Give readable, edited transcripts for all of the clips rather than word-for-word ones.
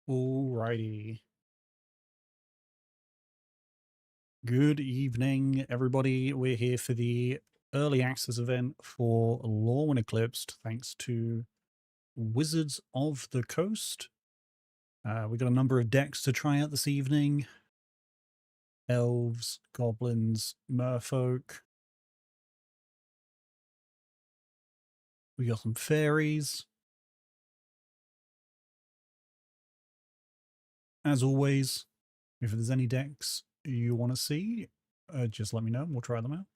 Alrighty. Good evening, everybody. We're here for the early access event for Lorwyn Eclipsed, thanks to Wizards of the Coast. We got a number of decks to try out this evening. Elves, goblins, merfolk. We got some fairies. As always, if there's any decks you want to see, just let me know and we'll try them out.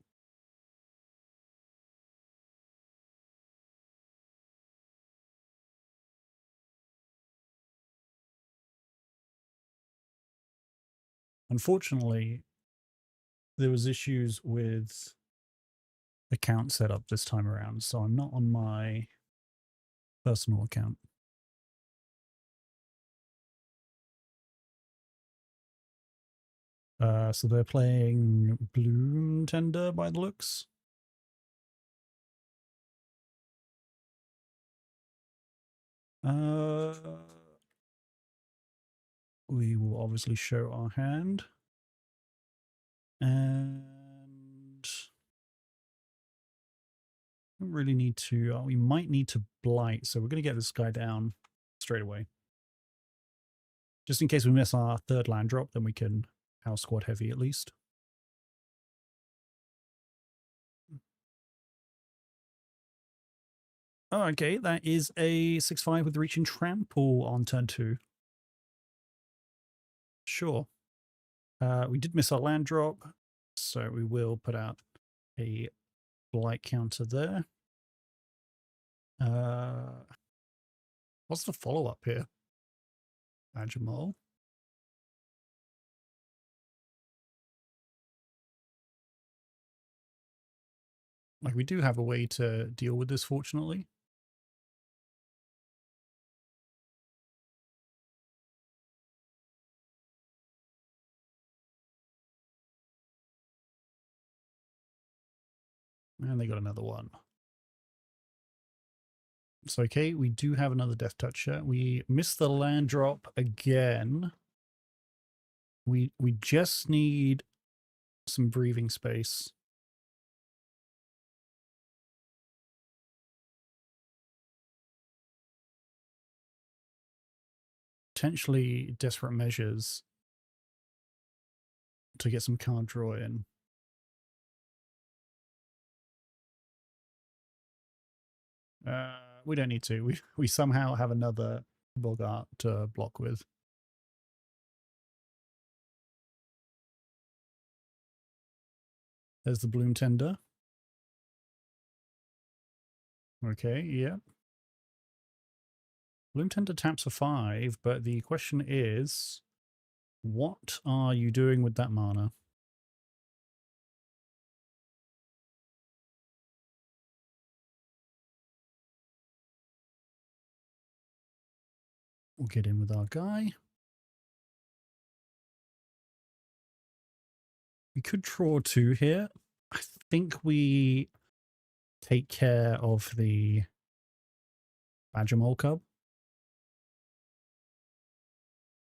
Unfortunately, there was issues with account setup this time around, so I'm not on my personal account. So they're playing Bloom Tender by the looks. We will obviously show our hand. And we don't really need to, we might need to blight, so we're going to get this guy down straight away. Just in case we miss our third land drop, then we can house squad heavy at least. Oh, okay, that is a 6/5 with reach and trample on turn 2. Sure. We did miss our land drop, so we will put out a blight counter there. What's the follow-up here? Jamal. Like, we do have a way to deal with this, fortunately. And they got another one. It's okay, we do have another Death Toucher. We missed the land drop again. We just need some breathing space. Potentially desperate measures to get some card draw in. We don't need to. We somehow have another Bogart to block with. There's the Bloom Tender. Okay, yeah. Bloom Tender taps for 5, but the question is, what are you doing with that mana? We'll get in with our guy. We could draw 2 here. I think we take care of the Badger Mole Cub.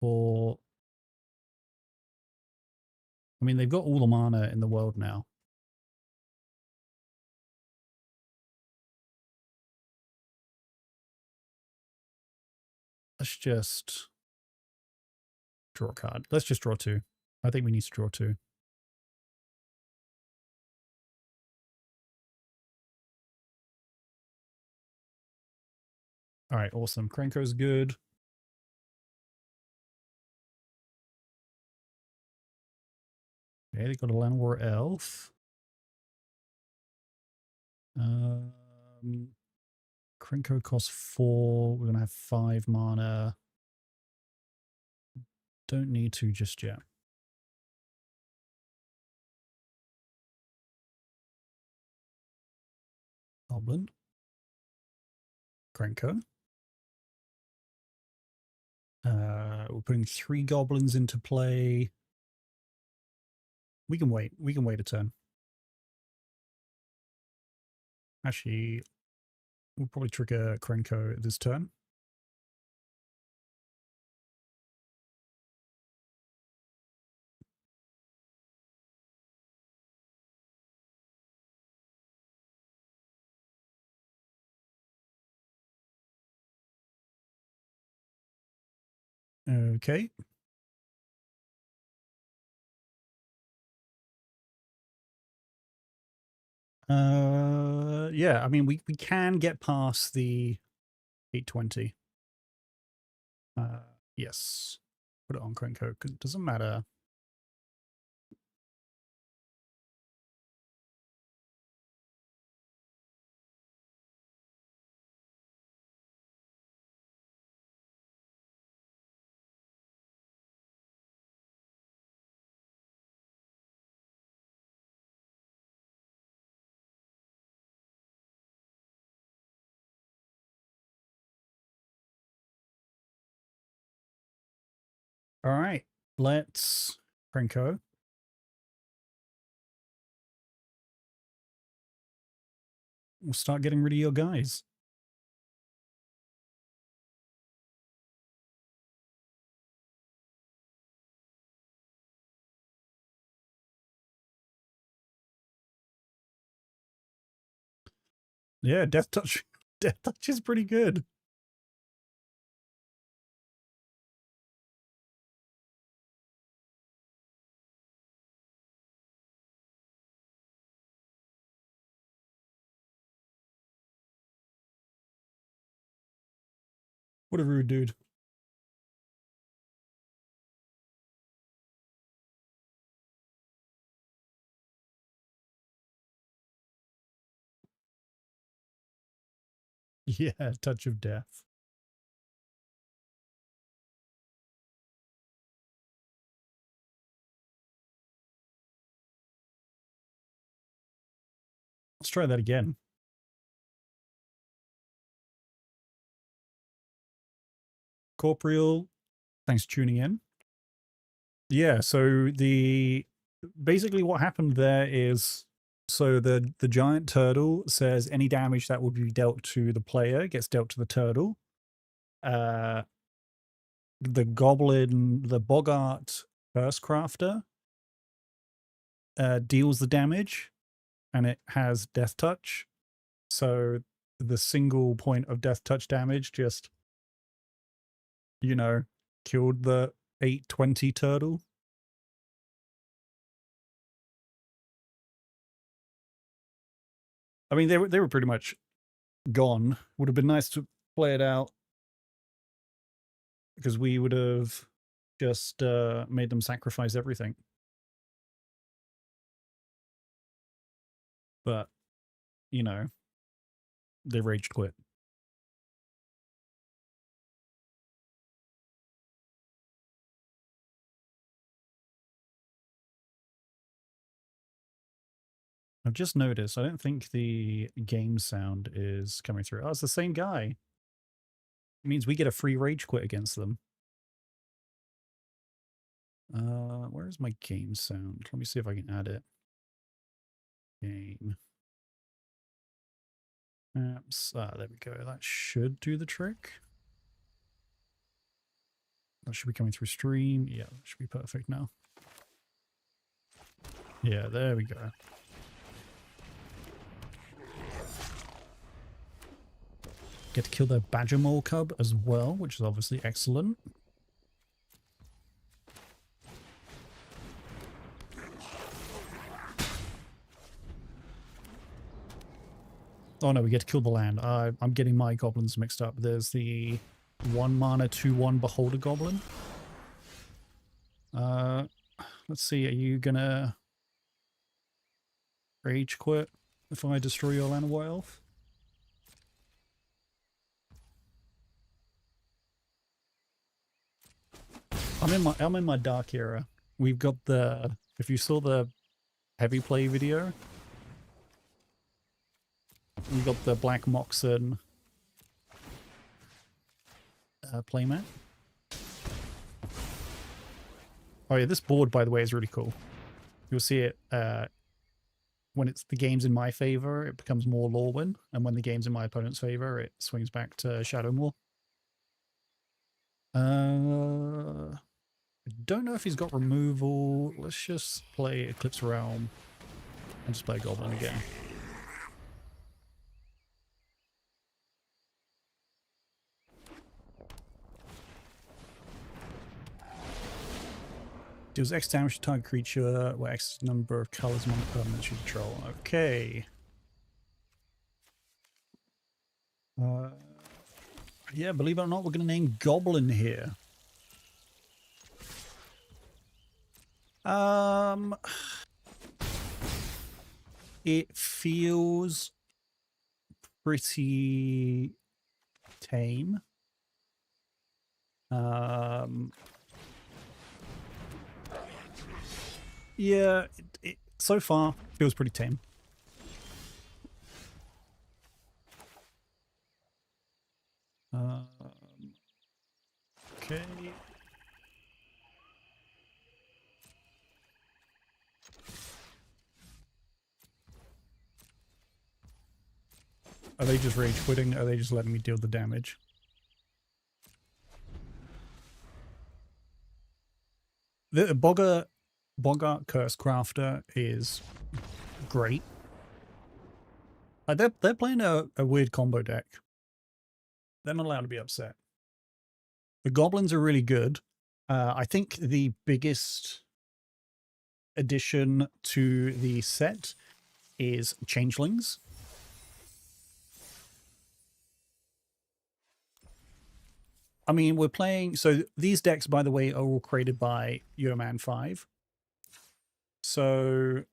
Or, I mean, they've got all the mana in the world now. Let's just draw a card. Let's just draw 2. I think we need to draw 2. All right, awesome. Krenko's good. Okay, they got a Land War Elf. Krenko costs 4. We're going to have 5 mana. Don't need to just yet. Goblin. Krenko. We're putting 3 goblins into play. We can wait. We can wait a turn. Actually, we'll probably trigger Krenko this turn. Okay. Yeah, I mean, we can get past the 820. Yes. Put it on Krenko, because it doesn't matter. All right, let's Krenko. We'll start getting rid of your guys. Yeah, Death Touch. Death Touch is pretty good. What a rude dude. Yeah, Touch of Death. Let's try that again. Corporeal, thanks for tuning in. Yeah, so basically what happened there is, so the giant turtle says any damage that would be dealt to the player gets dealt to the turtle. The goblin, the Bogart Curse Crafter, deals the damage, and it has Death Touch. So the single point of Death Touch damage just, you know, killed the 820 turtle. I mean, they were pretty much gone. Would have been nice to play it out, because we would have just made them sacrifice everything. But, you know, they rage quit. I've just noticed, I don't think the game sound is coming through. Oh, it's the same guy. It means we get a free rage quit against them. Where's my game sound? Let me see if I can add it. Game. Apps. Ah, there we go. That should do the trick. That should be coming through stream. Yeah, that should be perfect now. Yeah, there we go. Get to kill their badger mole cub as well, which is obviously excellent. Oh no, we get to kill the land. I'm getting my goblins mixed up. There's the 1 mana 2/1 beholder goblin. Let's see, are you gonna rage quit if I destroy your land white elf? I'm in my dark era. We've got the, if you saw the heavy play video, we got the Black Moxen playmat. Oh yeah, this board, by the way, is really cool. You'll see it when it's the game's in my favor, it becomes more Lorwyn, and when the game's in my opponent's favor, it swings back to Shadowmoor. I don't know if he's got removal. Let's just play Eclipsed Realm and just play Goblin again. Deals X damage to target creature, where X number of colors among permanents you control. Okay. Yeah, believe it or not, we're going to name Goblin here. It feels pretty tame. Yeah, it so far feels pretty tame. Okay. Are they just rage quitting? Are they just letting me deal the damage? The Boggart Curse Crafter is great. They're playing a weird combo deck. They're not allowed to be upset. The goblins are really good. I think the biggest addition to the set is changelings. I mean, we're playing... So these decks, by the way, are all created by Yeoman 5. So...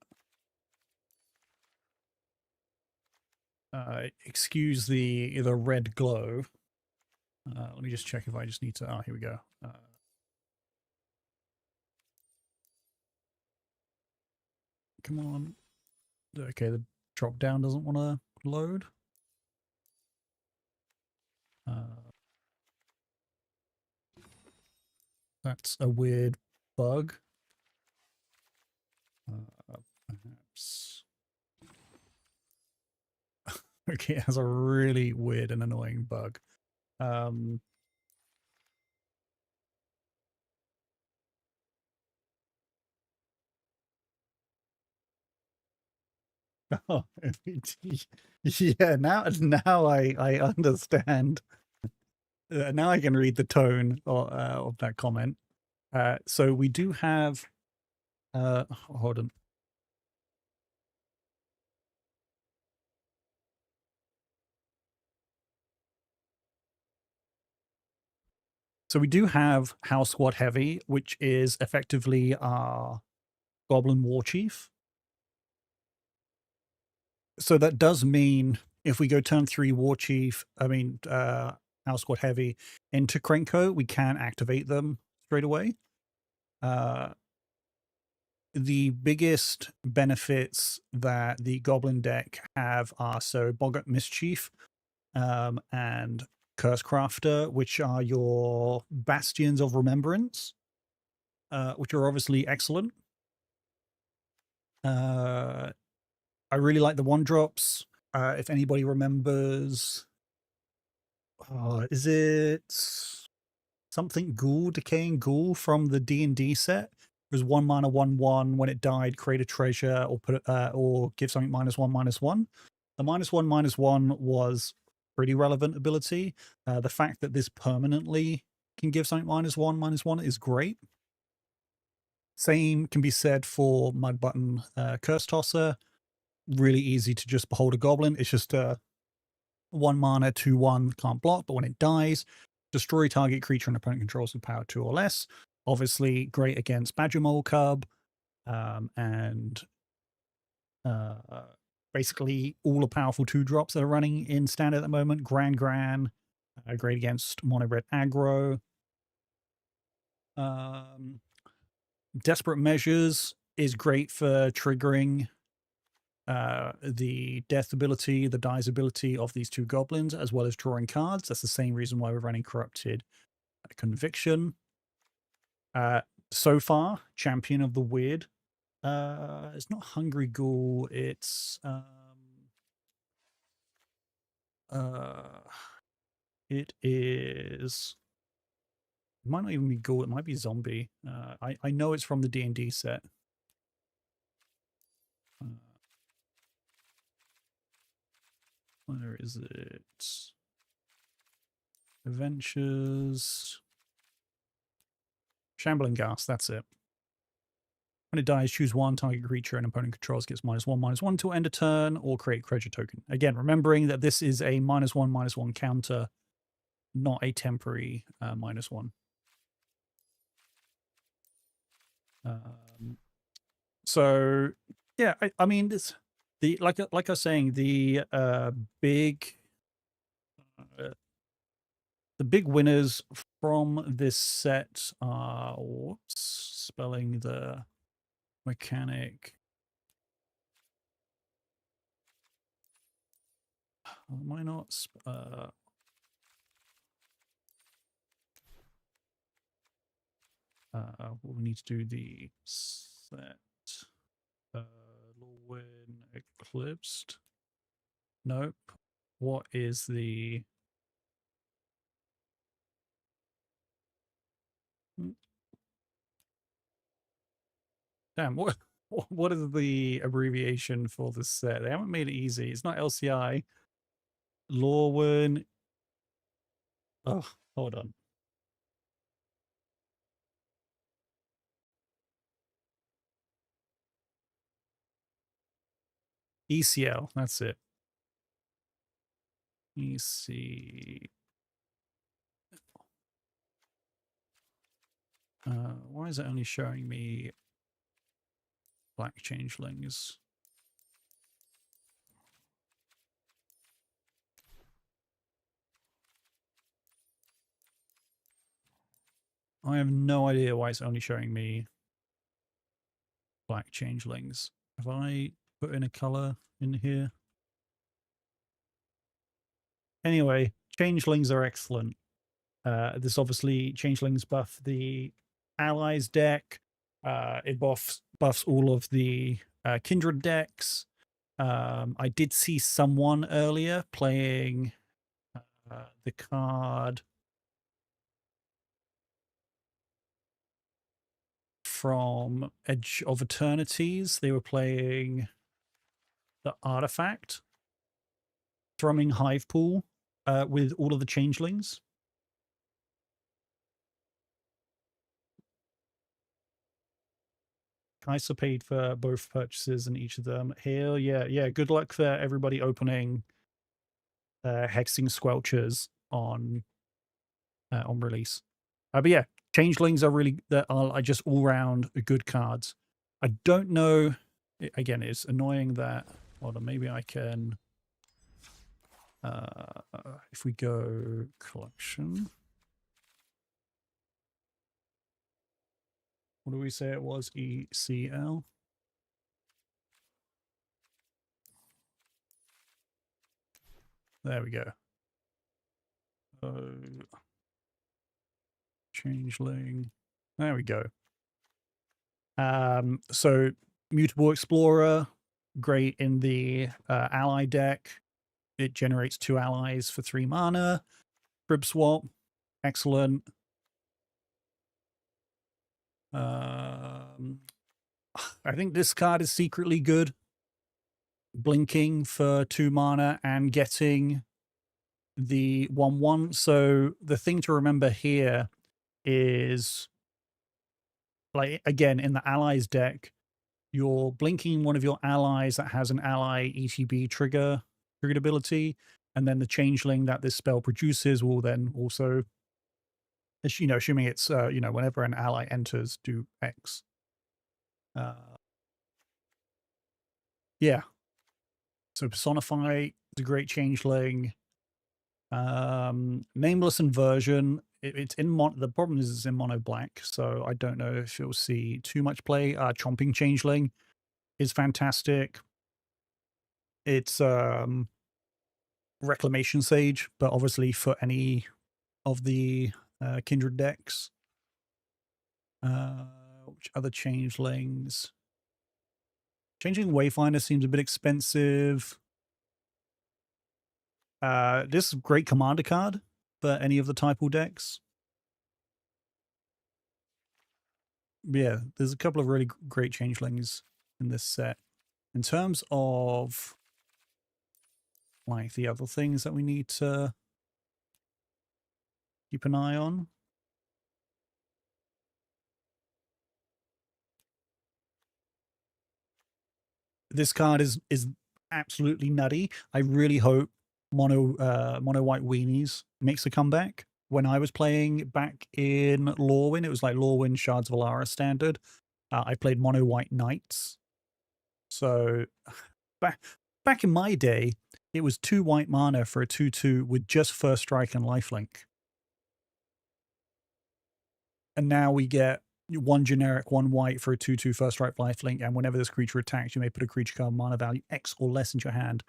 excuse the red glow. Let me just check if I just need to... Oh, here we go. Come on. Okay, the drop down doesn't want to load. That's a weird bug. Perhaps. Okay, it has a really weird and annoying bug. Oh, yeah. Now I understand. Now I can read the tone of that comment. So we do have. Hold on. So we do have House Squad Heavy, which is effectively our Goblin War Chief. So that does mean if we go turn 3 War Chief, House Squad Heavy into Krenko, we can activate them straight away. The biggest benefits that the Goblin deck have are so Boggart Mischief and Curse Crafter, which are your Bastions of Remembrance, which are obviously excellent. I really like the 1-drops. If anybody remembers, is it something Ghoul, Decaying Ghoul from the D&D set? It was 1 mana, 1/1. When it died, create a treasure or put or give something -1/-1. The -1/-1 was pretty relevant ability. The fact that this permanently can give something -1/-1 is great. Same can be said for Mud Button Curse Tosser. Really easy to just behold a goblin. It's just 1 mana, 2/1, can't block, but when it dies, destroy target creature an opponent controls with power 2 or less. Obviously, great against Badger Mole Cub, and basically all the powerful 2-drops that are running in standard at the moment. Gran, great against mono red aggro. Desperate Measures is great for triggering the death ability, the dies ability of these 2 goblins, as well as drawing cards. That's the same reason why we're running Corrupted Conviction. So far, Champion of the Weird. It's not Hungry Ghoul, it's it is, it might not even be Ghoul, it might be Zombie. I know it's from the D&D set. Where is it? Adventures. Shambling Ghast, that's it. When it dies, choose one target creature an opponent controls gets -1/-1 till end of turn, or create a creature token. Again, remembering that this is a -1/-1 counter, not a temporary -1. So yeah, I mean, it's the like I was saying, big the big winners from this set are, whoops, spelling the mechanic. Am I not? We need to do the set. Lorwyn Eclipsed. Nope. What is the? Damn, what is the abbreviation for this set? They haven't made it easy. It's not LCI. Lorwyn. Oh, hold on. ECL. That's it. EC. Why is it only showing me black changelings? I have no idea why it's only showing me black changelings. Have I put in a color in here? Anyway, changelings are excellent. This obviously changelings buff the allies deck. It buffs all of the kindred decks. I did see someone earlier playing the card from Edge of Eternities. They were playing the artifact, Thrumming Hive Pool, with all of the changelings. Kaiser paid for both purchases in each of them. Hell yeah. Good luck for everybody opening hexing squelchers on release. But yeah, changelings are just all round good cards. I don't know. Again, it's annoying that. Hold on, maybe I can. If we go collection, what do we say it was? ECL. There we go. Changeling. There we go. So Mutable Explorer, great in the ally deck. It generates 2 allies for 3 mana. Crib swap, excellent. I think this card is secretly good. Blinking for 2 mana and getting the 1/1. So the thing to remember here is, like, again, in the allies deck, you're blinking one of your allies that has an ally ETB triggered ability, and then the changeling that this spell produces will then also, assuming it's whenever an ally enters, do X. Yeah. So Personify is a great changeling. Nameless Inversion. It's in the problem is it's in mono black, so I don't know if you'll see too much play. Chomping Changeling is fantastic. It's Reclamation Sage, but obviously for any of the kindred decks. Which other changelings? Changing Wayfinder seems a bit expensive. This is a great commander card for any of the Typal decks. Yeah, there's a couple of really great changelings in this set. In terms of like the other things that we need to keep an eye on. This card is absolutely nutty. I really hope mono white weenies makes a comeback. When I was playing back in Lorwyn, it was like Lorwyn Shards of Alara standard. I played mono white knights. So back back in my day, it was 2 white mana for a 2/2 with just first strike and lifelink. And now we get 1 generic, 1 white for a 2/2 first strike lifelink, and whenever this creature attacks, you may put a creature card mana value X or less into your hand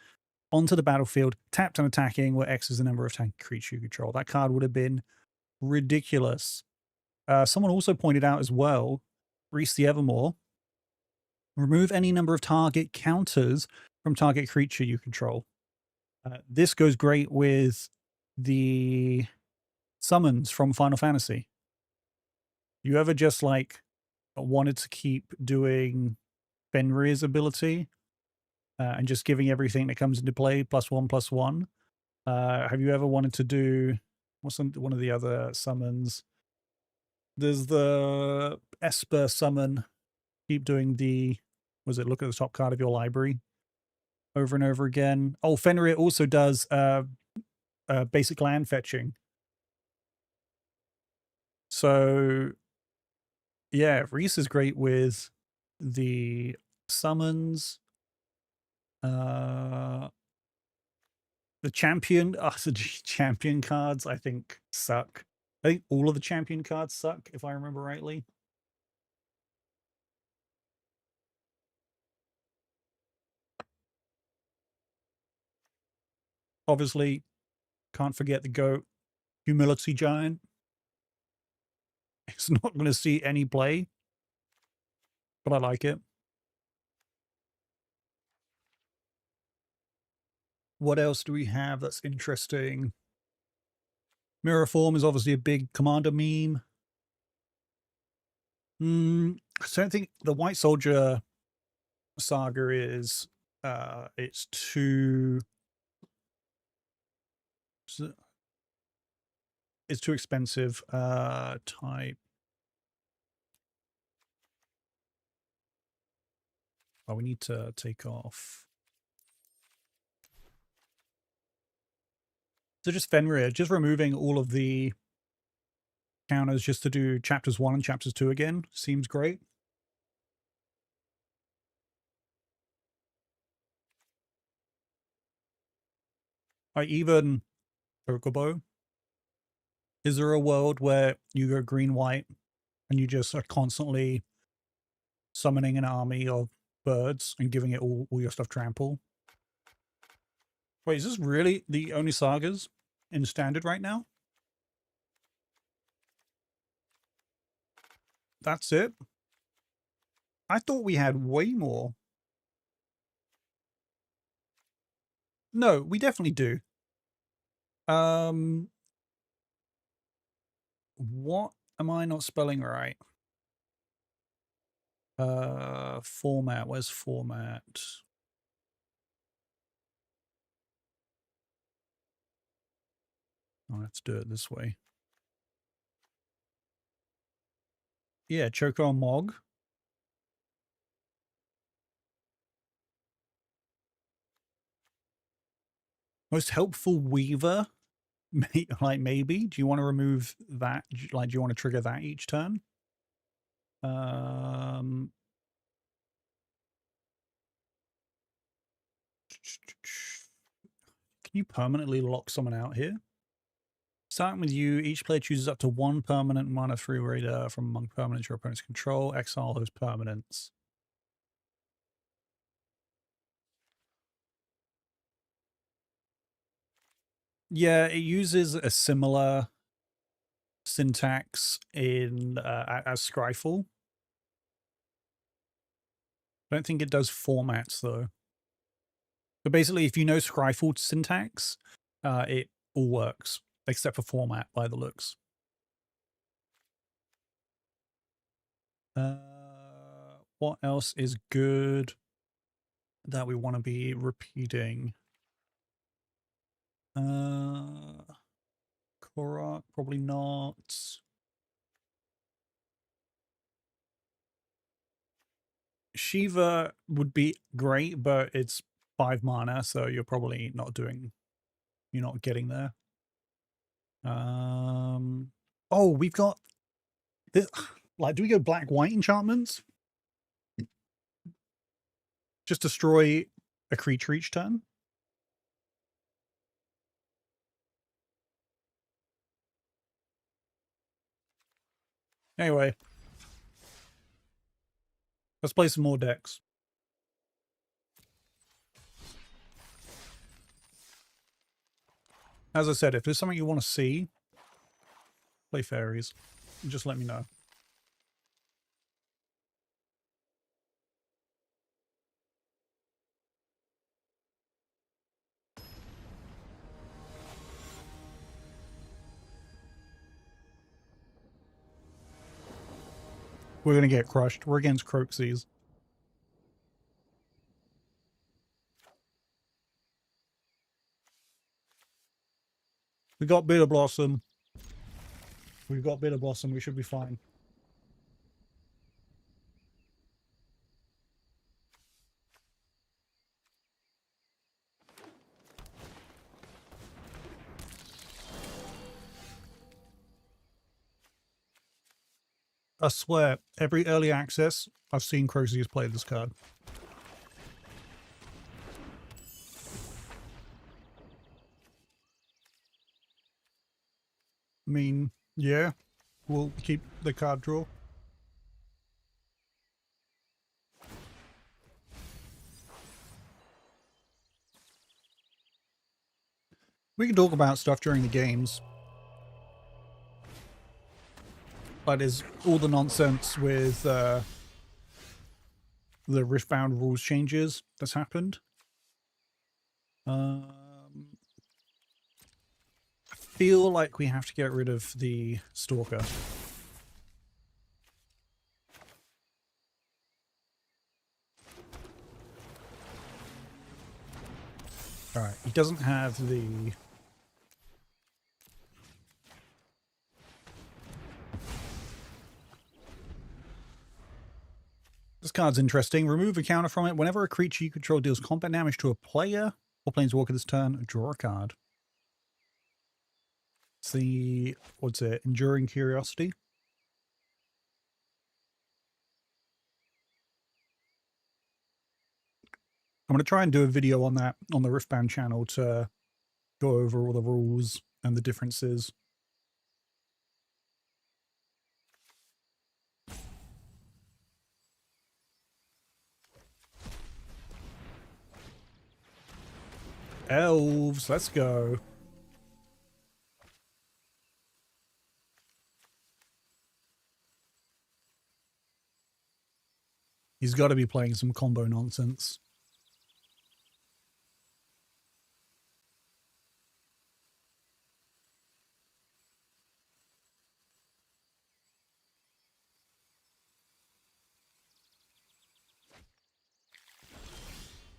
onto the battlefield, tapped and attacking, where X is the number of attacking creatures you control. That card would have been ridiculous. Someone also pointed out as well, Reese the Evermore, remove any number of target counters from target creature you control. This goes great with the summons from Final Fantasy. You ever just like wanted to keep doing Fenrir's ability and just giving everything that comes into play +1/+1? Have you ever wanted to do what's one of the other summons? There's the Esper summon. Keep doing the look at the top card of your library over and over again. Oh, Fenrir also does basic land fetching. So yeah, Reese is great with the summons. The champion, the champion cards, I think, suck. I think all of the champion cards suck, if I remember rightly. Obviously, can't forget the GOAT, Humility Giant. It's not going to see any play, but I like it. What else do we have that's interesting? Mirror Form is obviously a big Commander meme. I don't think the White Soldier saga is it's too expensive. Type. Oh, we need to take off. So just Fenrir, just removing all of the counters just to do chapters 1 and chapters 2 again seems great. I even Chocobo. Is there a world where you go green-white and you just are constantly summoning an army of birds and giving it all your stuff trample? Wait, is this really the only sagas in standard right now? That's it? I thought we had way more. No, we definitely do. What am I not spelling right? Format, where's format? Oh, let's do it this way. Yeah, Choco Mog. Most helpful Weaver? Like, maybe? Do you want to remove that? Like, do you want to trigger that each turn? Can you permanently lock someone out here? Starting with you, each player chooses up to 1 permanent -3 raider from among permanents your opponent's control. Exile those permanents. Yeah, it uses a similar syntax in as Scryfall. I don't think it does formats though. But basically, if you know Scryfall syntax, it all works except for format by the looks. What else is good that we want to be repeating? Korok, probably not. Shiva would be great, but it's 5 mana, so you're probably not doing... You're not getting there. Oh, we've got... This, like, do we go black-white enchantments? Just destroy a creature each turn? Anyway. Let's play some more decks. As I said, if there's something you want to see, play fairies. Just let me know. We're going to get crushed. We're against Croxies. We got Bitter Blossom. We've got Bitter Blossom. We should be fine. I swear, every early access, I've seen Croziers play this card. I mean, yeah, we'll keep the card draw. We can talk about stuff during the games. But is all the nonsense with the Riftbound rules changes that's happened. I feel like we have to get rid of the Stalker. Alright, he doesn't have the... This card's interesting. Remove a counter from it. Whenever a creature you control deals combat damage to a player or planeswalker this turn, draw a card. It's the, what's it, Enduring Curiosity. I'm going to try and do a video on that on the Riftbound channel to go over all the rules and the differences. Elves, let's go. He's got to be playing some combo nonsense.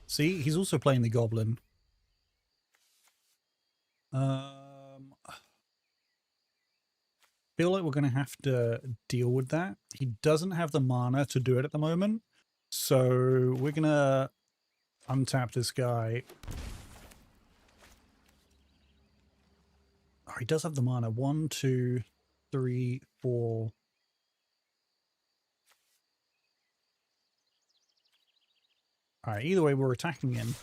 See, he's also playing the Goblin. Feel like we're going to have to deal with that. He doesn't have the mana to do it at the moment. So we're going to untap this guy. Oh, he does have the mana. 1, 2, 3, 4. Alright, either way, we're attacking him.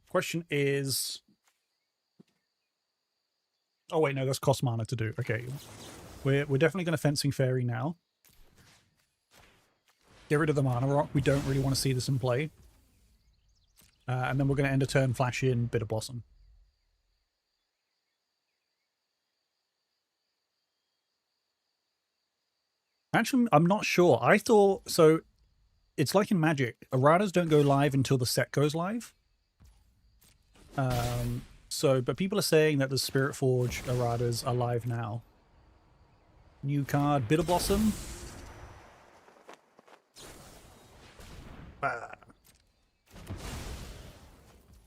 Question is... Oh wait, no, that's cost mana to do. Okay. We're definitely going to Fencing Fairy now. Get rid of the Mana Rock. We don't really want to see this in play. And then we're going to end a turn, flash in Bitter Blossom. Actually, I'm not sure. I thought... So, it's like in Magic. Erratas don't go live until the set goes live. But people are saying that the Spirit Forge erratas are live now. New card, Bitter Blossom. Ah.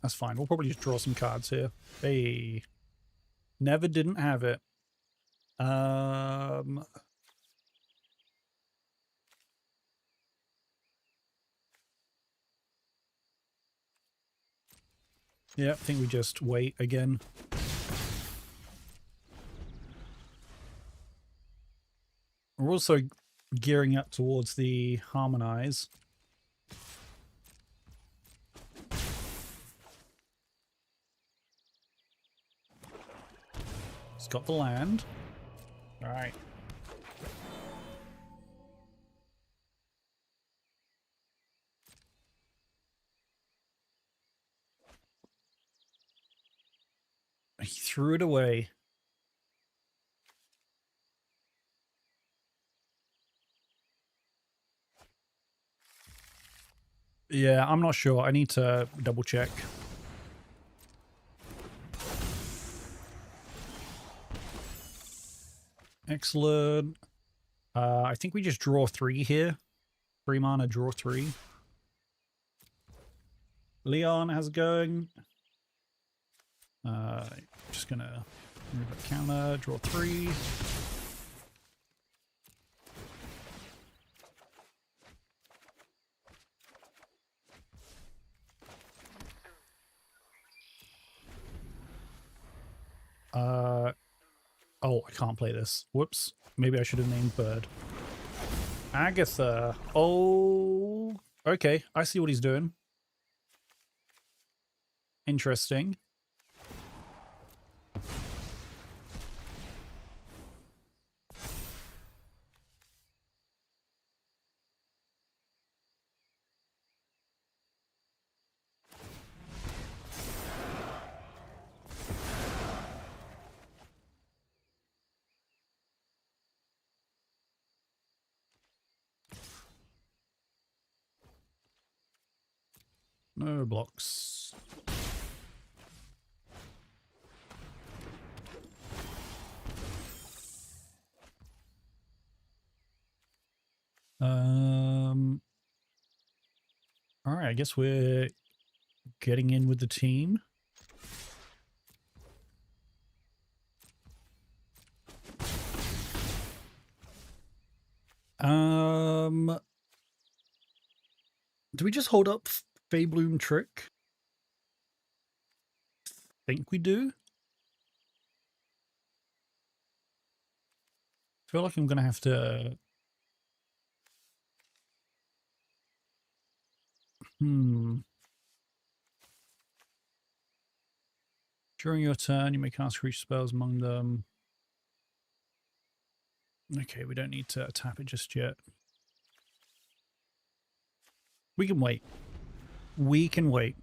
That's fine. We'll probably just draw some cards here. Hey. Never didn't have it. Yeah, I think we just wait again. We're also gearing up towards the harmonize. It's got the land. All right. He threw it away. Yeah, I'm not sure. I need to double check. Excellent. I think we just draw 3 here. 3 mana, draw 3. Leon, how's it going? Just gonna move a counter, draw 3. Oh, I can't play this. Whoops. Maybe I should have named Bird. Agatha. Oh, okay. I see what he's doing. Interesting. No blocks. All right, I guess we're getting in with the team. Do we just hold up Faybloom Trick? Think we do? I feel like I'm gonna have to... During your turn, you may cast creature spells among them. Okay, we don't need to tap it just yet. We can wait. We can wait.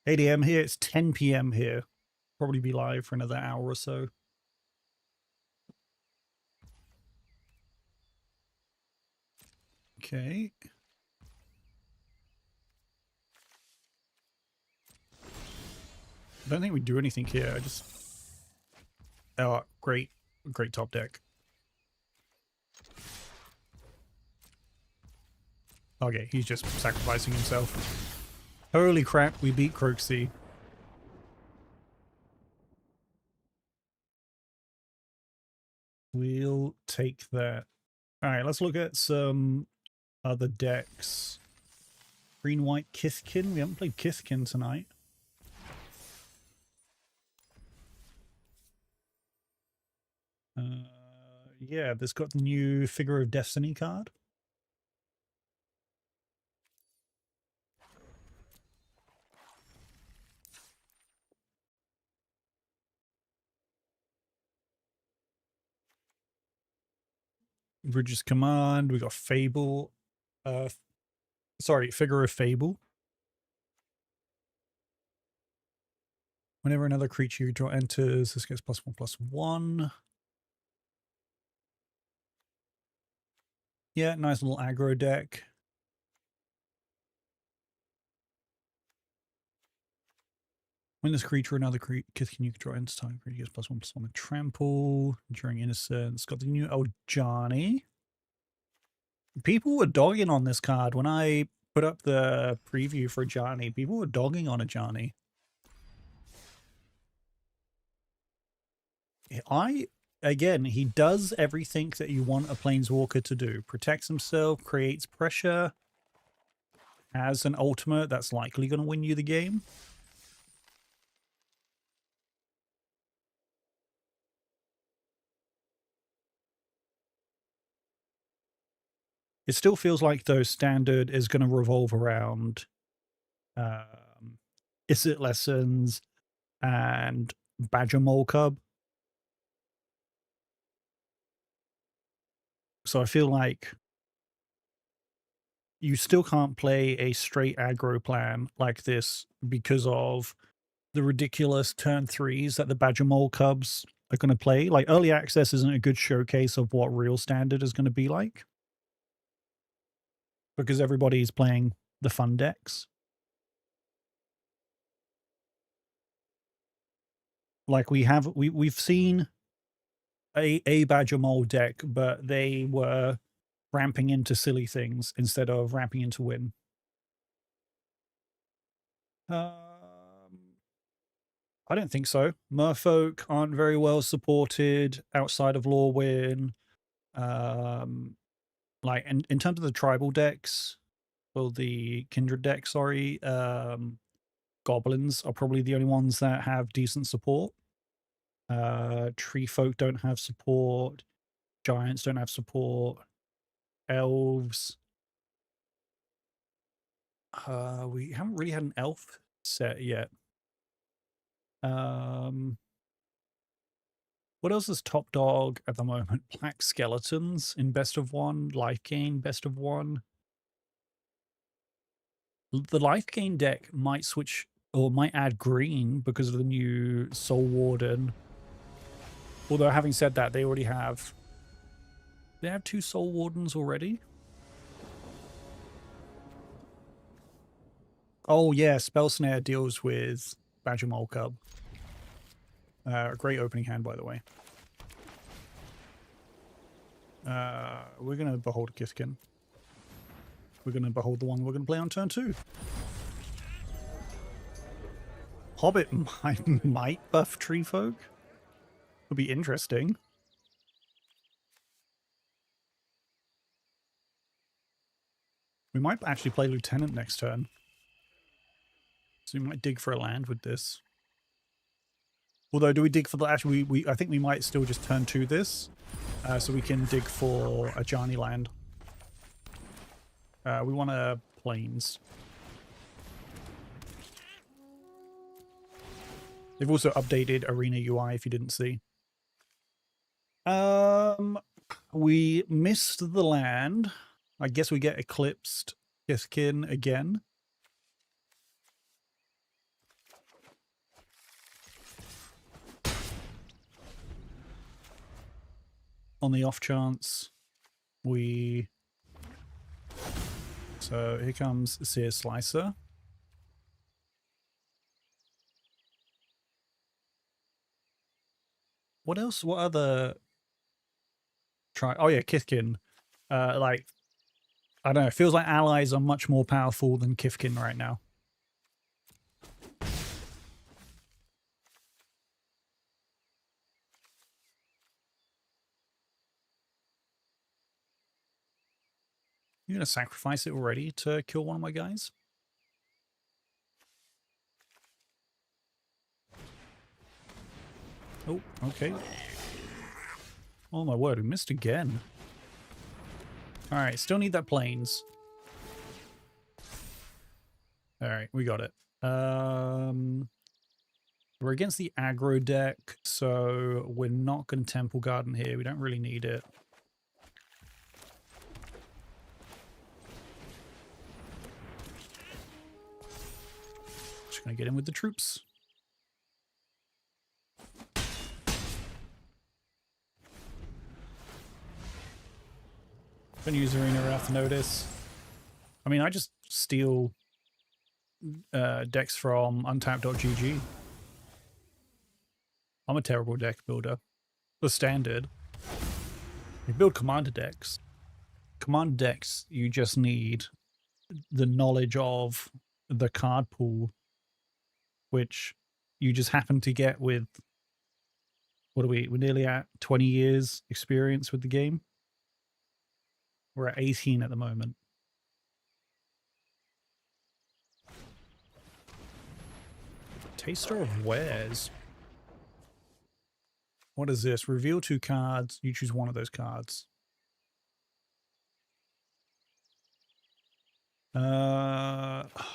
8 AM here, it's 10 PM here. Probably be live for another hour or so. Okay. I don't think we do anything here. I just... Oh, great. Great top deck. Okay, he's just sacrificing himself. Holy crap, we beat Croaksea. We'll take that. Alright, let's look at some other decks. Green-white Kithkin. We haven't played Kithkin tonight. Yeah, this got the new Figure of Destiny card. Bridges Command. We got Fable. Sorry, Figure of Fable. Whenever another creature you draw enters, this gets +1/+1. Yeah, nice little aggro deck. When this creature, another Kithkin you draw enters, target creature gets +1/+1 with trample. During Innocence. Got the new Johnny. People were dogging on this card when I put up the preview for Johnny. People were dogging on a Johnny. again, he does everything that you want a Planeswalker to do. Protects himself, creates pressure, has an ultimate that's likely going to win you the game. It still feels like, though, Standard is going to revolve around Isit Lessons and Badger Mole Cub. So I feel like you still can't play a straight aggro plan like this because of the ridiculous turn 3s that the Badger Mole Cubs are going to play. Like, early access isn't a good showcase of what real Standard is going to be like, because everybody's playing the fun decks. Like, we've seen a Badger Mole deck, but they were ramping into silly things instead of ramping into win. I don't think so. Merfolk aren't very well supported outside of Lorwyn. Like, in terms of the tribal decks, or the kindred decks, sorry, goblins are probably the only ones that have decent support. Tree folk don't have support. Giants don't have support. Elves. We haven't really had an elf set yet. What else is top dog at the moment? Black Skeletons in best of one. Life Gain best of one. The Life Gain deck might switch, or might add green because of the new Soul Warden. Although, having said that, they already have... They have 2 Soul Wardens already? Oh, yeah, Spell Snare deals with Badger Mole Cub. A great opening hand, by the way. We're going to Behold Kithkin. We're going to Behold the one we're going to play on turn 2. Hobbit might buff Tree Folk. Would be interesting. We might actually play Lieutenant next turn. So we might dig for a land with this. Although, do we dig for the... Actually, I think we might still just turn 2 this. So we can dig for a Ajani land. We want a Plains. They've also updated Arena UI, if you didn't see. We missed the land. I guess we get Eclipsed Kithkin again. On the off chance we... So here comes Sear Slicer. What else? What other... Oh yeah, Kithkin. Like, I don't know, it feels like allies are much more powerful than Kithkin right now. You're going to sacrifice it already to kill one of my guys? Oh, okay. Oh my word, we missed again. Alright, still need that Plains. Alright, we got it. We're against the aggro deck, so we're not going to Temple Garden here. We don't really need it. Just going to get in with the troops. Gonna use Arena Wrath Notice. I mean, I just steal decks from untap.gg. I'm a terrible deck builder. The standard. You build commander decks. Commander decks, you just need the knowledge of the card pool, which you just happen to get with What are we? We're nearly at 20 years experience with the game. We're at 18 at the moment. Taster of Wares. What is this? Reveal 2 cards. You choose one of those cards.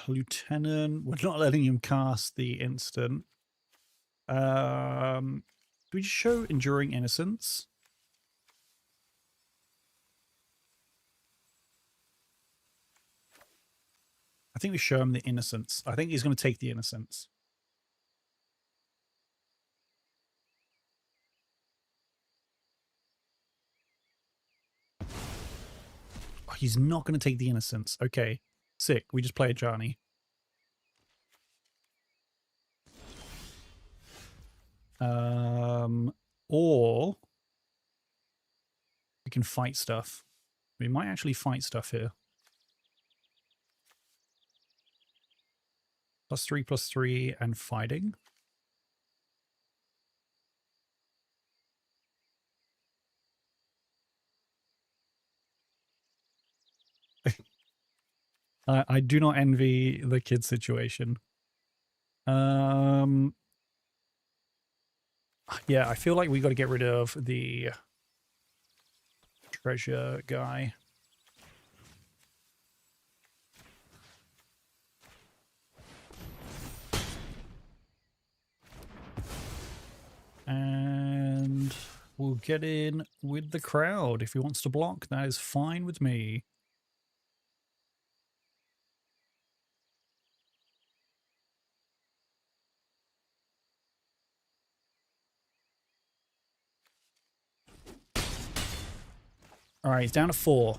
Lieutenant. We're not letting him cast the instant. Do we just show Enduring Innocence? I think we show him the Innocence. I think he's going to take the Innocence. Oh, he's not going to take the Innocence. Okay, sick. We just play a Johnny. Or we can fight stuff. We might actually fight stuff here. +3/+3 and fighting. I do not envy the kid situation. Yeah, I feel like we got to get rid of the treasure guy. And we'll get in with the crowd. If he wants to block, that is fine with me. All right, he's down to 4.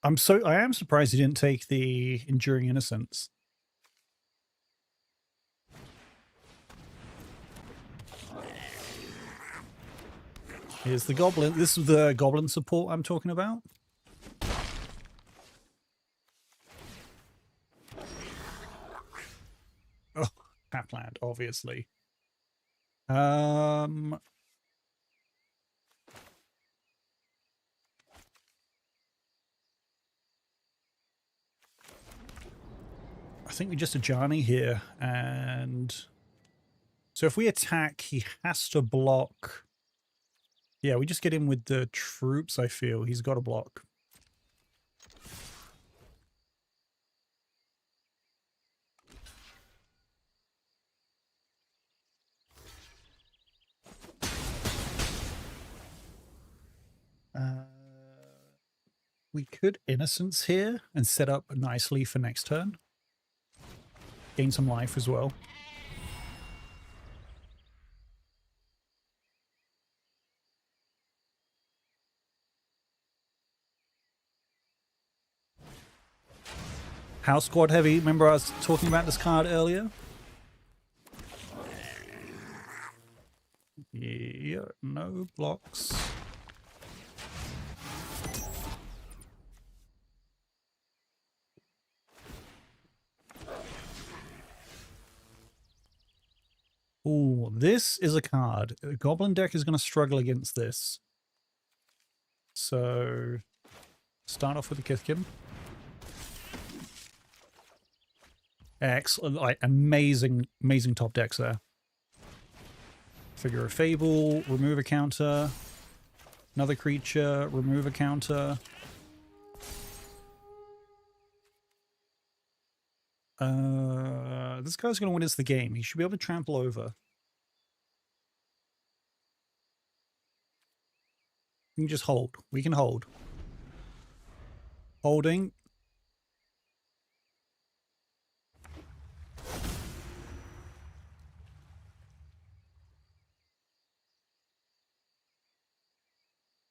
I am surprised he didn't take the Enduring Innocence. Here's the goblin. This is the goblin support I'm talking about. Oh, Tapland, obviously. I think we just Ajani here, and so if we attack, he has to block. Yeah, we just get in with the troops, I feel. He's got to block. We could Innocence here and set up nicely for next turn. Gain some life as well. House Squad Heavy. Remember I was talking about this card earlier? Yeah, no blocks. Ooh, this is a card. The Goblin deck is going to struggle against this. So, start off with the Kithkin. Excellent, like amazing top decks there. Figure of Fable, remove a counter. Another creature, remove a counter. This guy's going to win us the game. He should be able to trample over. We can just hold. We can hold. Holding.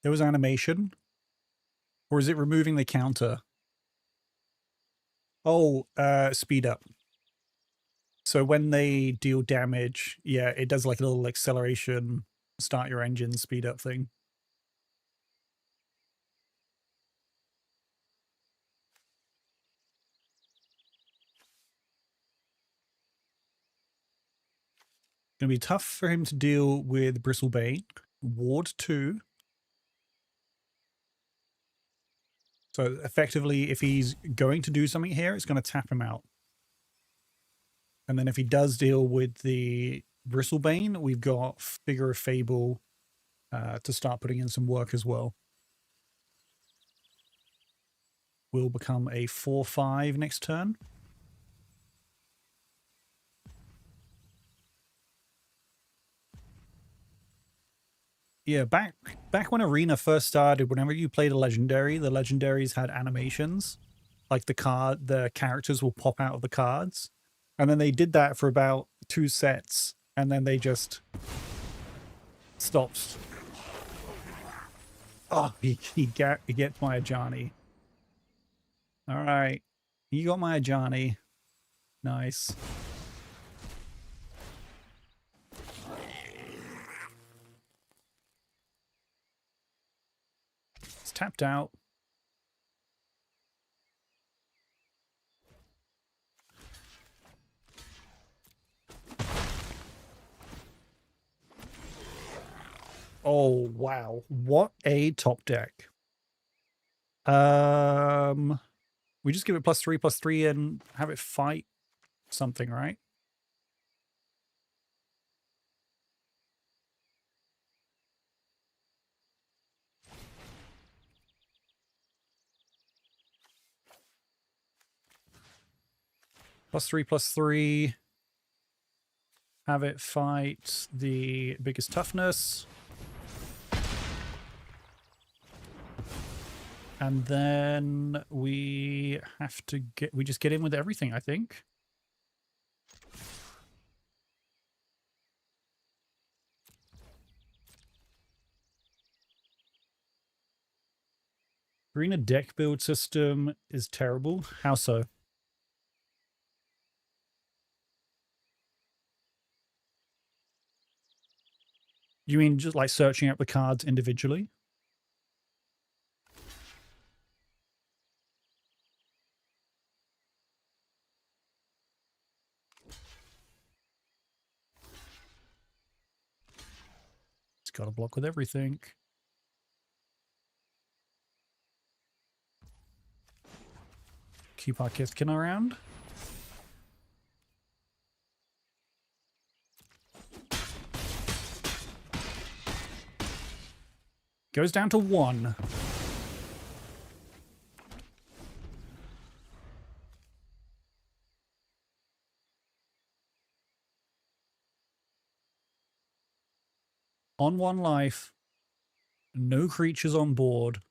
There was animation. Or is it removing the counter? Oh, speed up. So when they deal damage, yeah, it does like a little acceleration, start your engine, speed up thing. Gonna be tough for him to deal with Bristlebane. Ward 2. So effectively, if he's going to do something here, it's going to tap him out. And then if he does deal with the Bristlebane, we've got Figure of Fable to start putting in some work as well. Will become a 4/5 next turn. Yeah, back when Arena first started, whenever you played a legendary, the legendaries had animations. Like the characters will pop out of the cards. And then they did that for about 2 sets, and then they just stopped. Oh, he gets my Ajani. All right. You got my Ajani. Nice. It's tapped out. Oh, wow. What a top deck. We just give it +3/+3 and have it fight something, right? +3/+3. Have it fight the biggest toughness. And then we have to we just get in with everything, I think. Arena deck build system is terrible. How so? You mean just like searching up the cards individually? It's got to block with everything. Keep our Kithkin around. Goes down to 1. On 1 life. No creatures on board.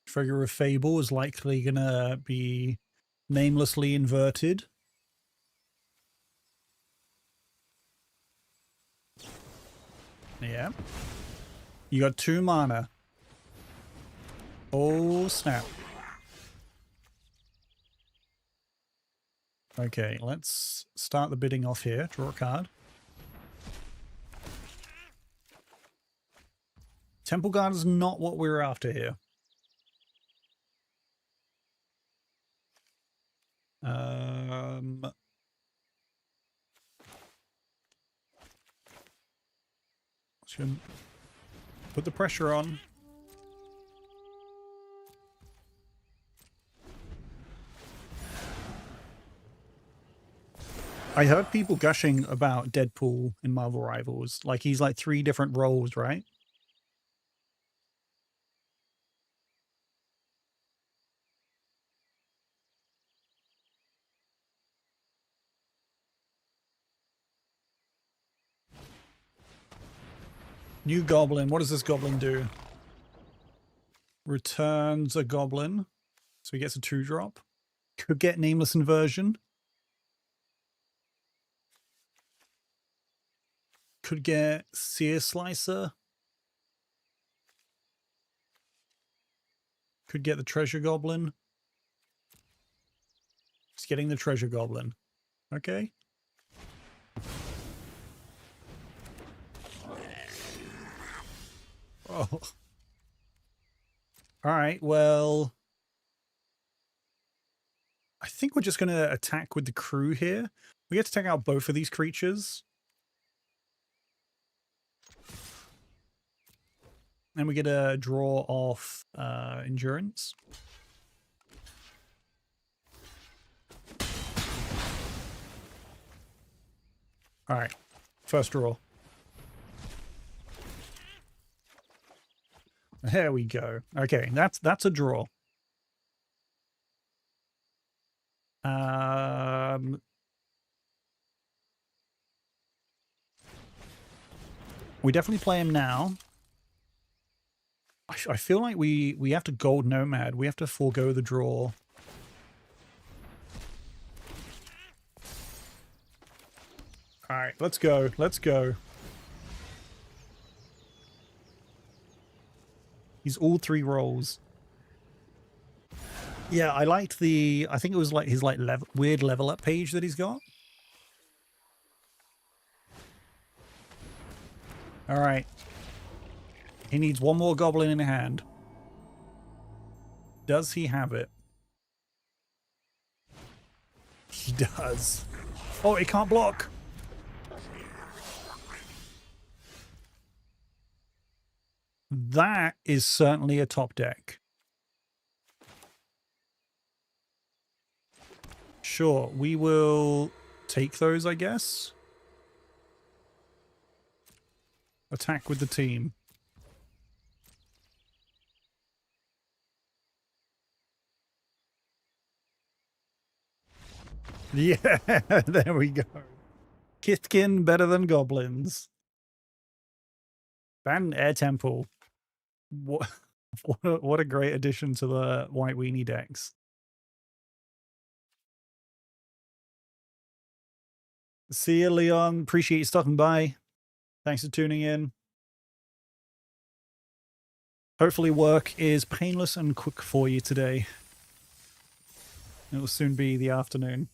Figure of Fable is likely going to be namelessly inverted. Yeah. You got 2 mana. Oh, snap. Okay, let's start the bidding off here. Draw a card. Temple Guard is not what we're after here. Should put the pressure on. I heard people gushing about Deadpool in Marvel Rivals. Like, he's like 3 different roles, right? New Goblin. What does this Goblin do? Returns a Goblin. So he gets a 2-drop. Could get Nameless Inversion. Could get Sear Slicer. Could get the treasure goblin. It's getting the treasure goblin. Okay. Oh. All right, well, I think we're just going to attack with the crew here. We get to take out both of these creatures. And we get a draw off endurance. All right, first draw. There we go. Okay, that's a draw. We definitely play him now. I feel like we have to gold nomad. We have to forego the draw. All right, let's go. Let's go. He's all 3 rolls. Yeah, I liked the. I think it was like his like weird level up page that he's got. All right. He needs 1 more goblin in hand. Does he have it? He does. Oh, he can't block. That is certainly a top deck. Sure, we will take those, I guess. Attack with the team. Yeah, there we go. Kitkin better than goblins. Ban Air Temple. What a great addition to the White Weenie decks. See you, Leon. Appreciate you stopping by. Thanks for tuning in. Hopefully work is painless and quick for you today. It will soon be the afternoon.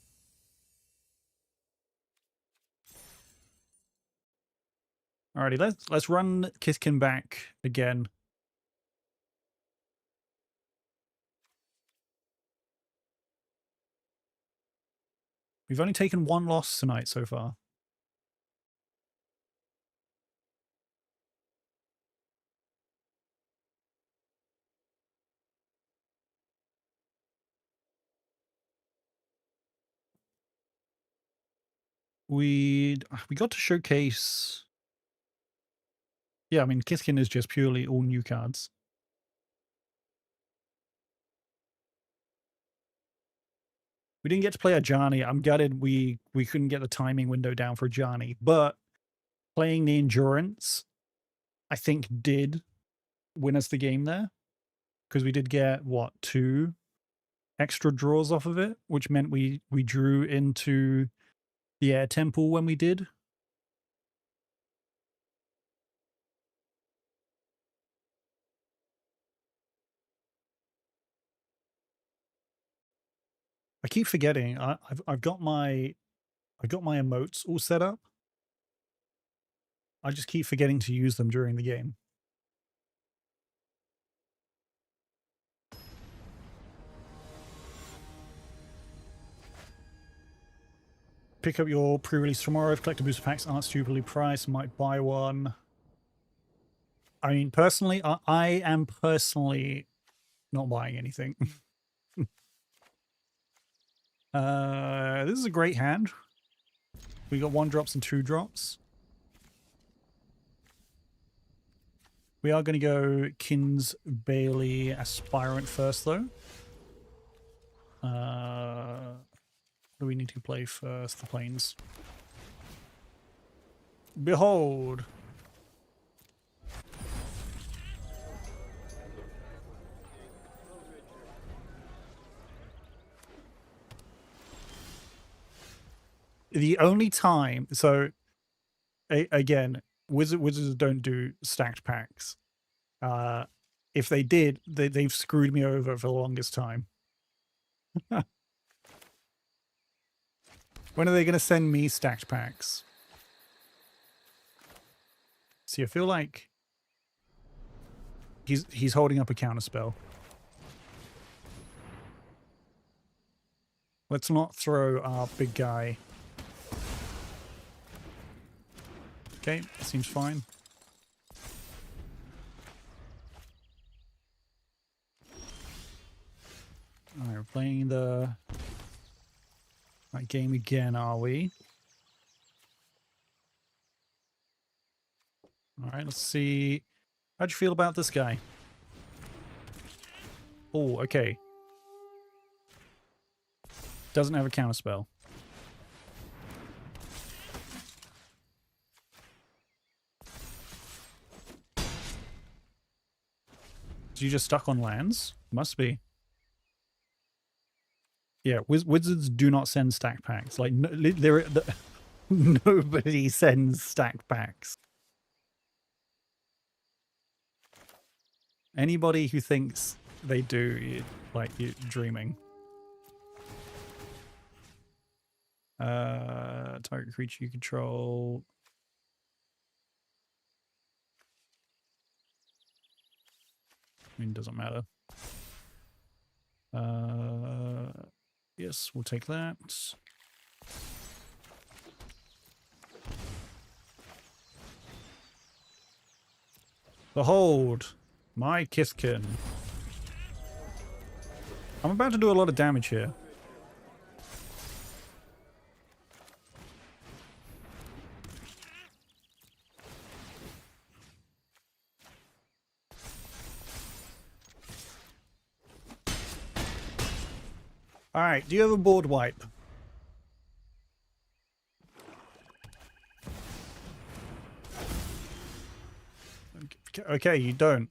Alrighty, let's run Kitkin back again. We've only taken 1 loss tonight so far. We got to showcase. Yeah, I mean, Kitkin is just purely all new cards. We didn't get to play a Ajani. I'm gutted we couldn't get the timing window down for Ajani, but playing the Endurance, I think, did win us the game there. Because we did get, what, 2 extra draws off of it, which meant we drew into the Air Temple when we did. I keep forgetting. I've got my emotes all set up. I just keep forgetting to use them during the game. Pick up your pre-release tomorrow. If collector booster packs aren't stupidly priced, might buy one. I mean, personally, I am personally not buying anything. This is a great hand. We got 1 drops and 2 drops. We are going to go Kins Bailey Aspirant first, though. What do we need to play first? The Plains. Behold! The only time... So, again, Wizards don't do stacked packs. if they did, they've screwed me over for the longest time. When are they going to send me stacked packs? See, I feel like he's holding up a counterspell. Let's not throw our big guy. Okay, seems fine. All right, we're playing the right game again, are we? All right, let's see. How'd you feel about this guy? Oh, okay. Doesn't have a counterspell. Is he just stuck on lands? Must be. Yeah, wizards do not send stack packs. Like, nobody sends stack packs. Anybody who thinks they do, like, you're dreaming. Target creature you control. I mean, doesn't matter. Yes, we'll take that. Behold, my Kithkin. I'm about to do a lot of damage here. Alright, do you have a board wipe? Okay, you don't.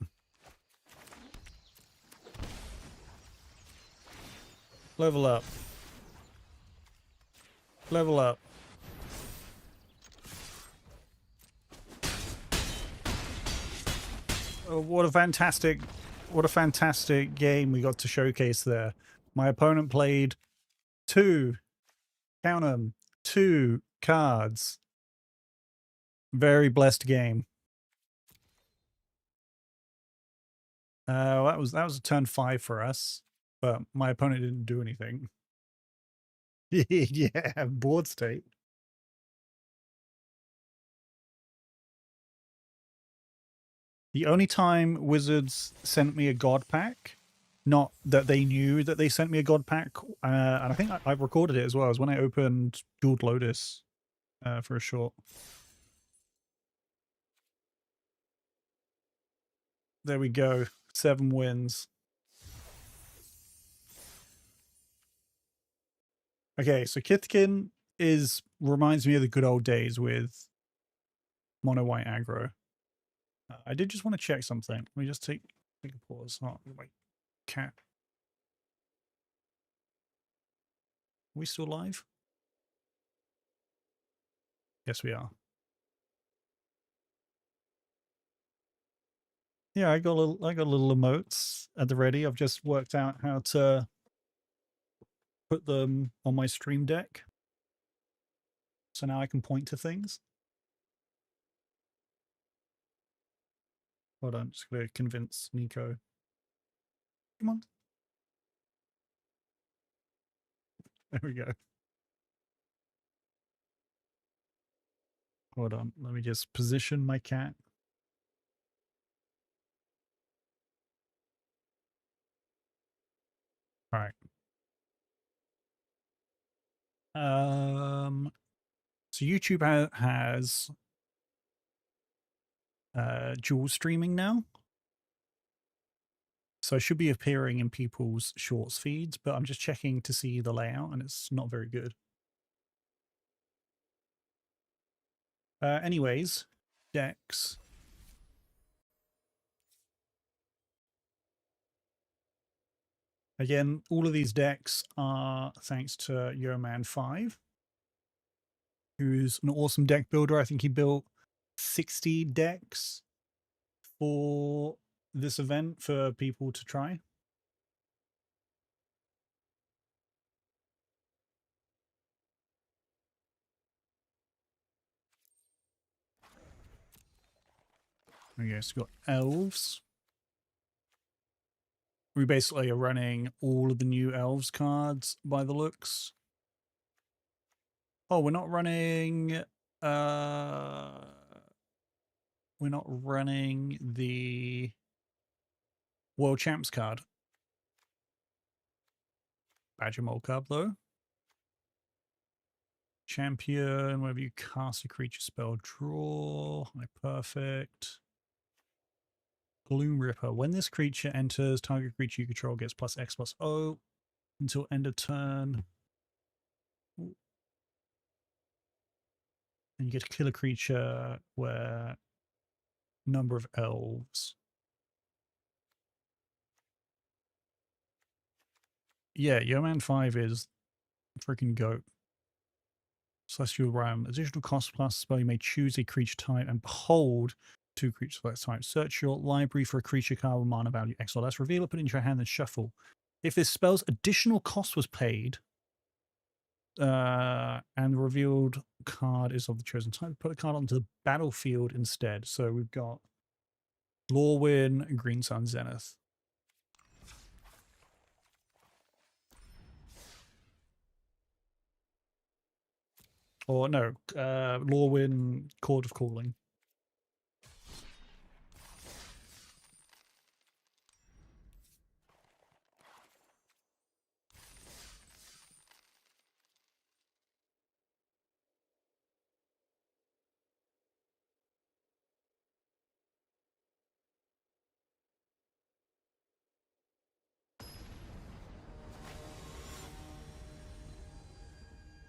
Level up. Level up. Oh, what a fantastic game we got to showcase there. My opponent played two cards. Very blessed game. That was a turn 5 for us, but my opponent didn't do anything. Yeah, board state. The only time Wizards sent me a God pack, not that they knew that they sent me a God pack, and I think I've recorded it as well, is when I opened Jeweled Lotus for a short. There we go. 7 wins. Okay, so Kithkin reminds me of the good old days with mono white aggro. I did just want to check something. Let me just take a pause. Oh, my cat. Are we still live? Yes, we are. Yeah, I got little emotes at the ready. I've just worked out how to put them on my stream deck. So now I can point to things. Hold on, I'm just going to convince Nico. Come on. There we go. Hold on, let me just position my cat. All right. So YouTube has dual streaming now. So I should be appearing in people's shorts feeds, but I'm just checking to see the layout and it's not very good. Anyways, decks. Again, all of these decks are thanks to Yeoman5, who's an awesome deck builder. I think he built 60 decks for this event for people to try? Okay, so we've got elves. We basically are running all of the new elves cards by the looks. Oh, we're not running the World Champs card. Badger Mole Cub though. Champion, whenever you cast a creature spell, draw. High perfect. Gloom Ripper. When this creature enters, target creature you control gets +X+O until end of turn. Ooh. And you get to kill a creature where number of elves. Yeah, Yeoman 5 is freaking goat. Celestial Realm. Additional cost plus spell, you may choose a creature type and behold 2 creatures of that type. Search your library for a creature card with mana value X or less. Reveal it, put it into your hand, and shuffle. If this spell's additional cost was paid, and the revealed card is of the chosen type, put a card onto the battlefield instead. So we've got Lorwyn, Green Sun, Zenith. Or no, Lorwyn, Chord of Calling.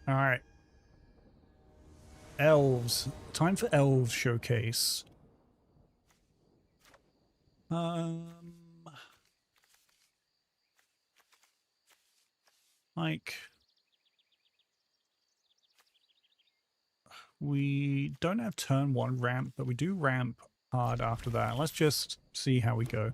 All right. Elves. Time for Elves Showcase. Like, we don't have turn 1 ramp, but we do ramp hard after that. Let's just see how we go.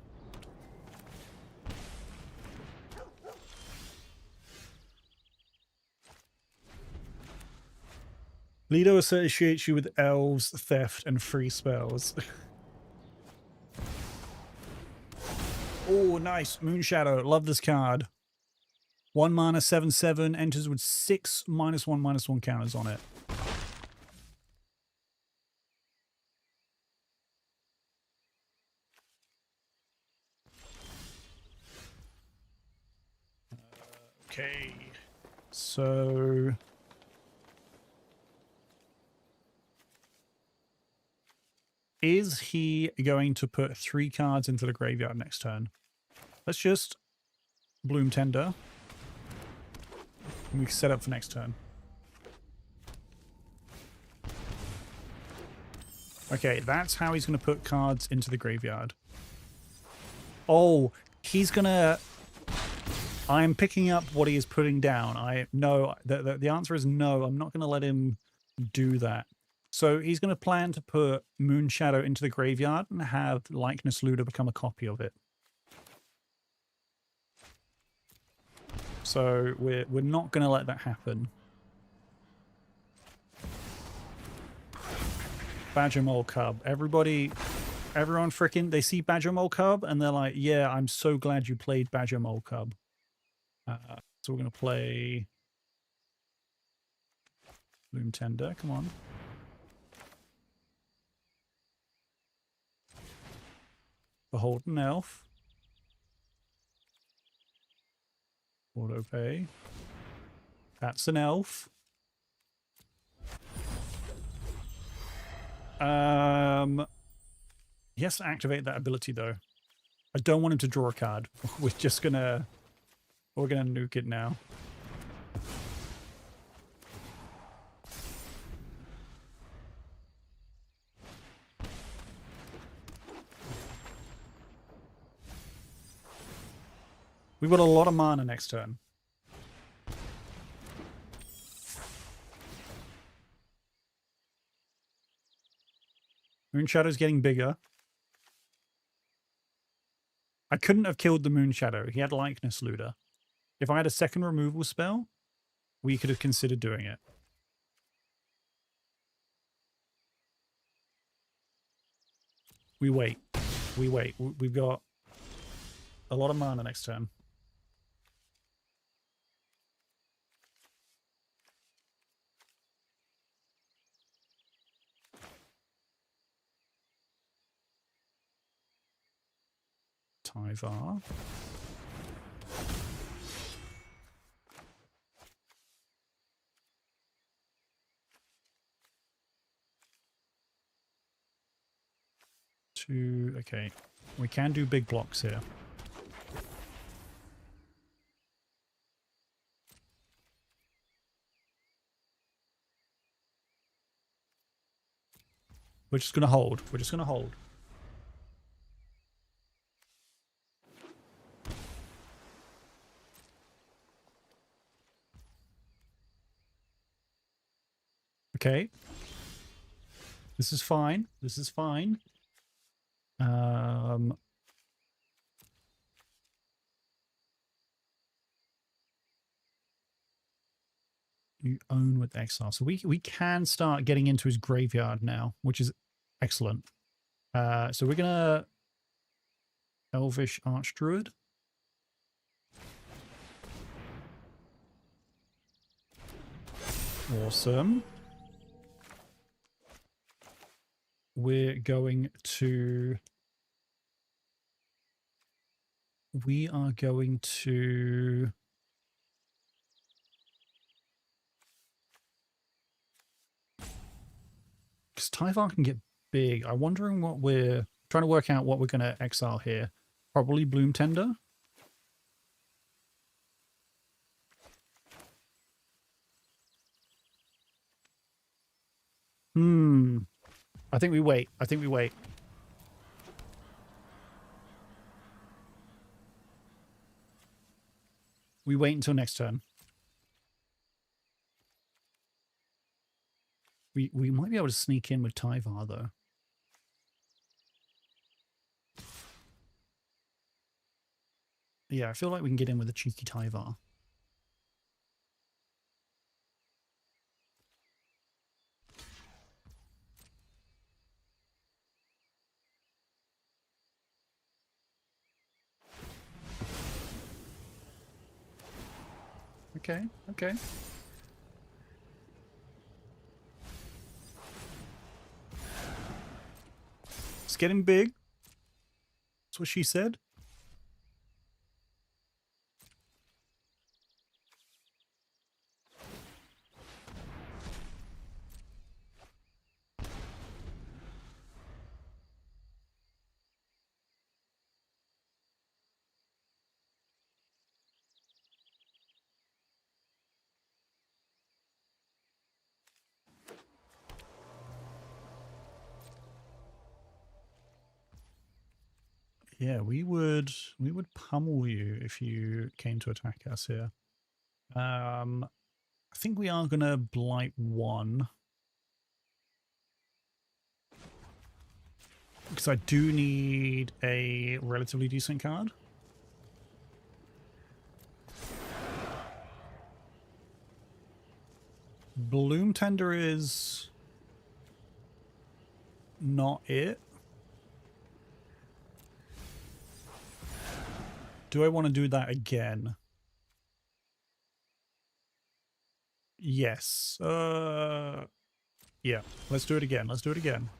Lido associates you with elves, theft, and free spells. Oh, nice. Moonshadow. Love this card. 1 mana, 7/7, enters with 6 -1/-1 counters on it. Okay. So is he going to put 3 cards into the graveyard next turn? Let's just Bloom Tender. And we can set up for next turn. Okay, that's how he's going to put cards into the graveyard. Oh, he's going to... I'm picking up what he is putting down. No, the answer is no. I'm not going to let him do that. So he's going to plan to put Moonshadow into the graveyard and have Likeness Luda become a copy of it. So we're not going to let that happen. Badger Mole Cub. Everyone freaking, they see Badger Mole Cub and they're like, yeah, I'm so glad you played Badger Mole Cub. So we're going to play Bloom Tender. Come on. Beholden Elf. Auto pay. That's an elf. He has to activate that ability though. I don't want him to draw a card. We're gonna nuke it now. We've got a lot of mana next turn. Moonshadow's getting bigger. I couldn't have killed the Moon Shadow. He had Likeness Looter. If I had a second removal spell, we could have considered doing it. We wait. We wait. We've got a lot of mana next turn. Tyvar. Okay. We can do big blocks here. We're just going to hold. We're just going to hold. Okay. This is fine. This is fine. You own with exile. So we can start getting into his graveyard now, which is excellent. So we're going to Elvish Archdruid. Awesome. We're going to... We are going to... Because Tyvar can get big. I'm wondering what we're... Trying to work out what we're going to exile here. Probably Bloom Tender. I think we wait. I think we wait. We wait until next turn. We might be able to sneak in with Tyvar, though. Yeah, I feel like we can get in with a cheeky Tyvar. Okay, okay. It's getting big. That's what she said. Yeah, we would pummel you if you came to attack us here. I think we are gonna blight one. Because I do need a relatively decent card. Bloom Tender is not it. Do I want to do that again? Yes. Yeah, let's do it again. Let's do it again.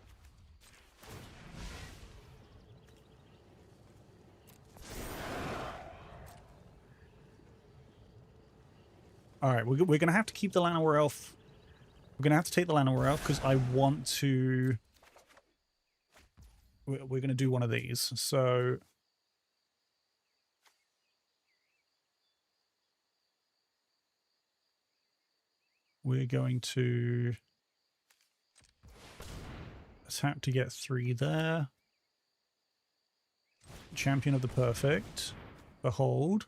All right, we're going to have to keep the Llanowar Elf. We're going to have to take the Llanowar Elf because I want to... We're going to do one of these. So... We're going to tap to get 3 there. Champion of the Perfect. Behold.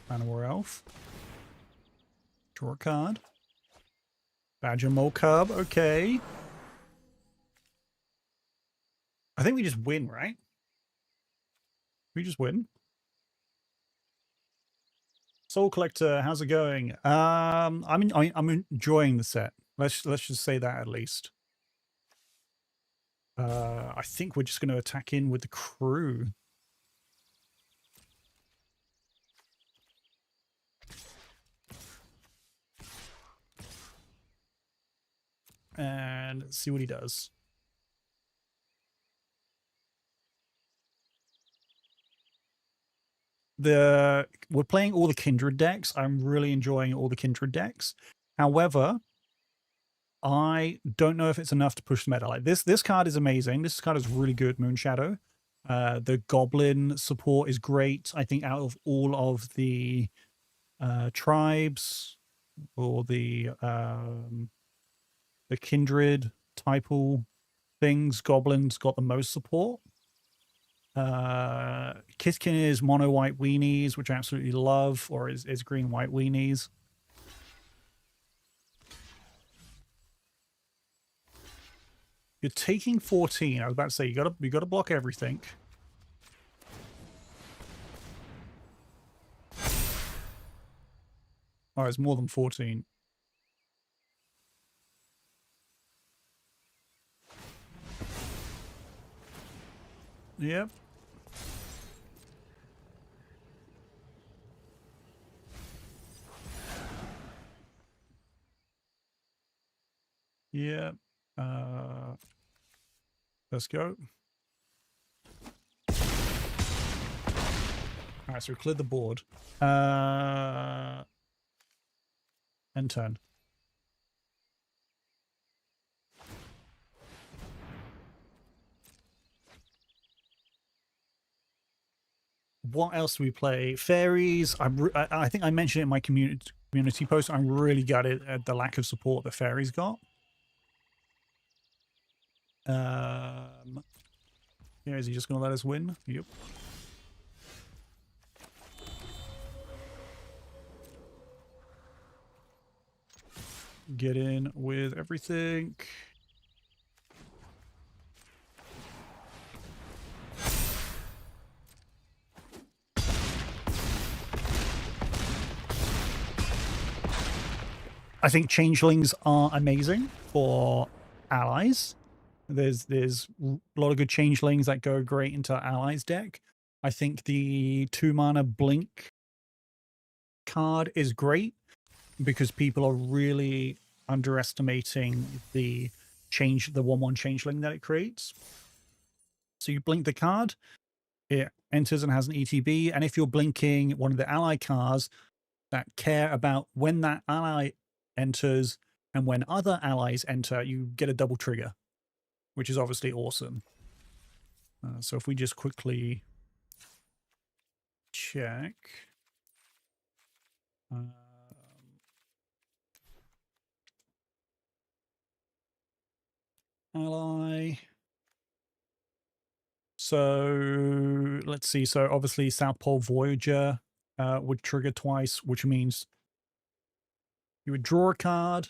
Llanowar Elf. Draw a card. Badger Mole Cub. Okay. I think we just win, right? We just win. Soul Collector, how's it going? I'm enjoying the set. Let's just say that at least. I think we're just going to attack in with the crew. And see what he does. We're playing all the Kindred decks. I'm really enjoying all the Kindred decks. However, I don't know if it's enough to push the meta. Like this card is amazing. This card is really good, Moonshadow. The Goblin support is great. I think out of all of the tribes or the Kindred typal things, Goblin's got the most support. Kithkin is mono white weenies, which I absolutely love, or is green white weenies. You're taking 14. I was about to say you gotta block everything. Oh, it's more than 14. Yep. Yep. Let's go. All right, so we cleared the board. End turn. What else do we play? Fairies. I think I mentioned it in my community post. I'm really gutted at the lack of support that Fairies got. Yeah, is he just going to let us win? Yep. Get in with everything. I think changelings are amazing for allies. There's a lot of good changelings that go great into allies deck. I think the 2-mana blink card is great because people are really underestimating the 1/1 changeling that it creates. So you blink the card, it enters and has an ETB, and if you're blinking one of the ally cards that care about when that ally enters and when other allies enter, you get a double trigger, which is obviously awesome. So if we just quickly check. Ally. So let's see. So obviously South Pole Voyager would trigger twice, which means you would draw a card.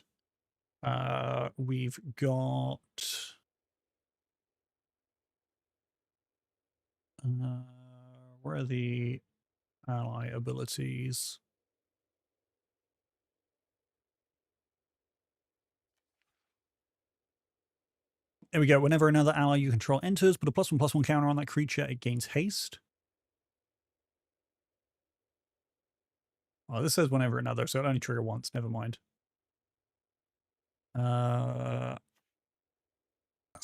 We've got where are the ally abilities? There we go. Whenever another ally you control enters, put a +1/+1 counter on that creature, it gains haste. Oh, this says whenever another, so it only trigger once. Never mind. That's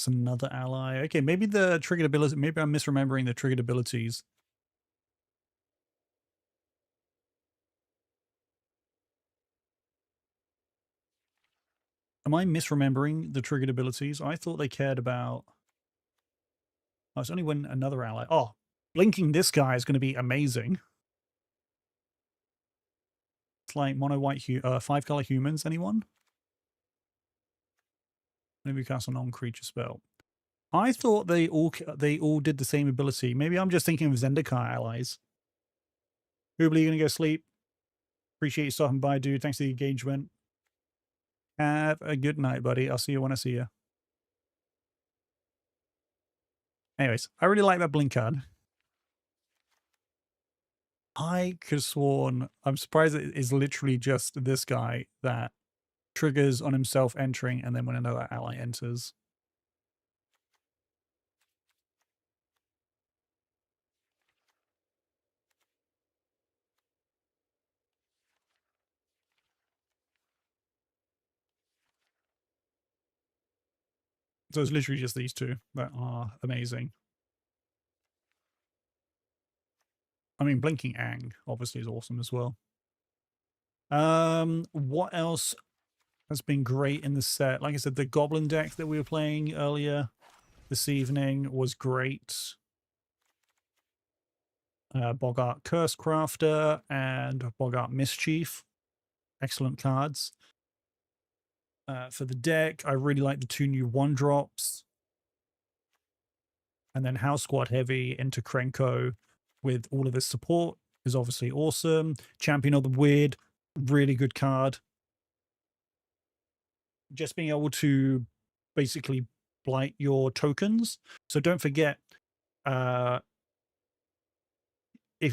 another ally. Okay, maybe the triggered ability. Maybe I'm misremembering the triggered abilities. Am I misremembering the triggered abilities? I thought they cared about... Oh, it's only when another ally... Oh, blinking this guy is going to be amazing. It's like mono white 5-color humans. Anyone? Maybe cast a non-creature spell. I thought they all did the same ability. Maybe I'm just thinking of Zendikar allies. Hoobly, you going to go sleep? Appreciate you stopping by, dude. Thanks for the engagement. Have a good night, buddy. I'll see you when I see you. Anyways, I really like that blink card. I could have sworn, I'm surprised it is literally just this guy that triggers on himself entering and then when another ally enters. So it's literally just these two that are amazing. I mean, Blinking Ang obviously is awesome as well. What else has been great in the set? Like I said, the Goblin deck that we were playing earlier this evening was great. Boggart Curse Crafter and Boggart Mischief. Excellent cards. For the deck, I really like the 2 new 1-drops. And then House Squad Heavy into Krenko with all of his support is obviously awesome. Champion of the Weird, really good card. Just being able to basically blight your tokens. So don't forget, if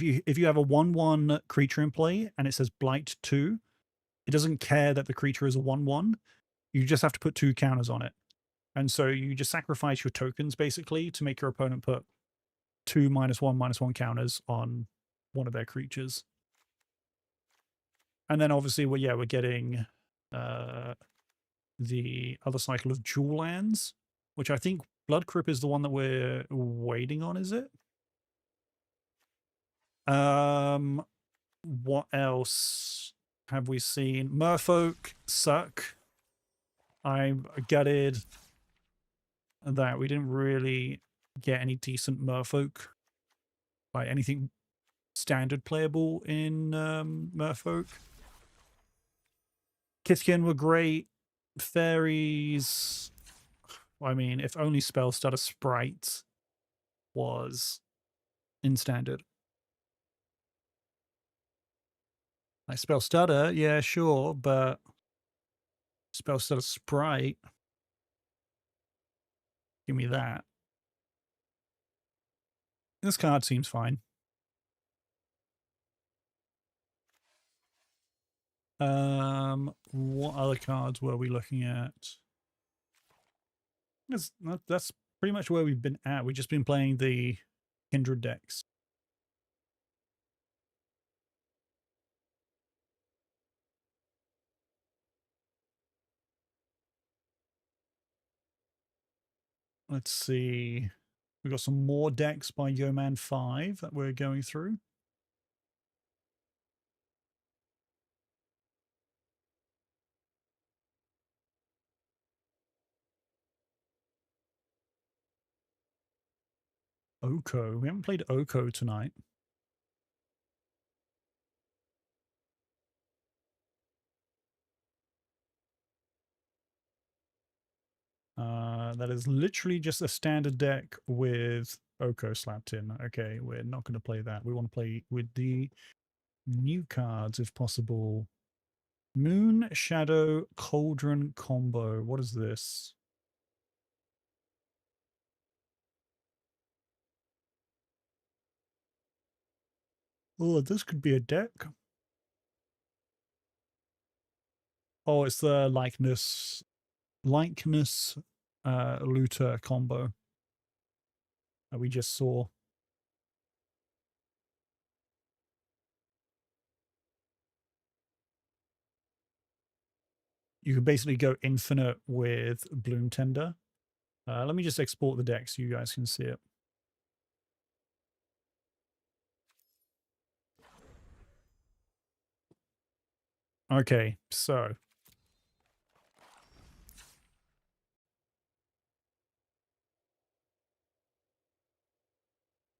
you have a 1/1 creature in play and it says blight 2, it doesn't care that the creature is a 1/1. You just have to put 2 counters on it. And so you just sacrifice your tokens basically to make your opponent put 2 -1/-1 counters on one of their creatures. And then obviously, we're getting the other cycle of Jewel Lands, which I think Blood Crypt is the one that we're waiting on, is it? What else have we seen? Merfolk suck. I'm gutted that we didn't really get any decent Merfolk, like anything standard playable in Merfolk. Kithkin were great. Fairies, I mean, if only Spellstutter Sprite was in standard. Like Spellstutter, yeah, sure, but Spellstutter Sprite, give me that. This card seems fine. What other cards were we looking at? That's pretty much where we've been at. We've just been playing the Kindred decks. Let's see. We've got some more decks by Yeoman 5 that we're going through. Oko. We haven't played Oko tonight. That is literally just a standard deck with Oko slapped in. Okay, we're not going to play that. We want to play with the new cards if possible. Moon Shadow Cauldron combo. What is this? Oh, this could be a deck. Oh, it's the likeness looter combo that we just saw. You can basically go infinite with Bloom Tender. Let me just export the deck so you guys can see it. Okay, so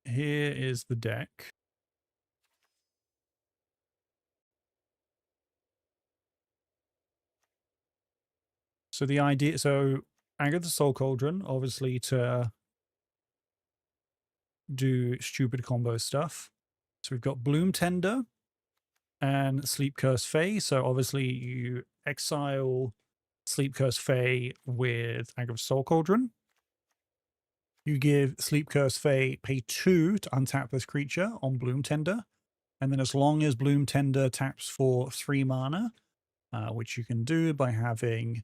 here is the deck. So the idea, so Agatha Soul Cauldron, obviously to do stupid combo stuff. So we've got Bloom Tender, and Sleep Curse Fae. So obviously you exile Sleep Curse Fae with Anger of Soul Cauldron. You give Sleep Curse Fae pay 2 to untap this creature on Bloom Tender. And then as long as Bloom Tender taps for 3 mana, which you can do by having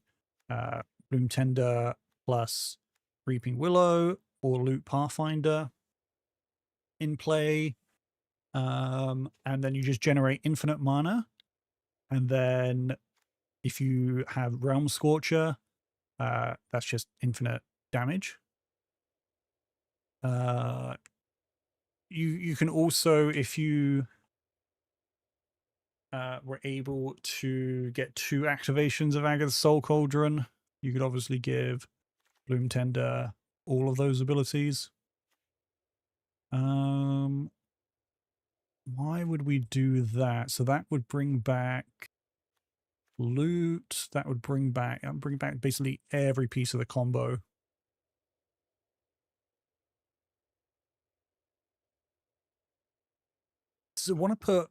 Bloom Tender plus Reaping Willow or Loot Pathfinder in play. And then you just generate infinite mana. And then if you have Realm Scorcher, that's just infinite damage. You can also, if you were able to get 2 activations of Agatha's Soul Cauldron, you could obviously give Bloom Tender all of those abilities. Why would we do that? So that would bring back loot. That would bring back basically every piece of the combo. Does it want to put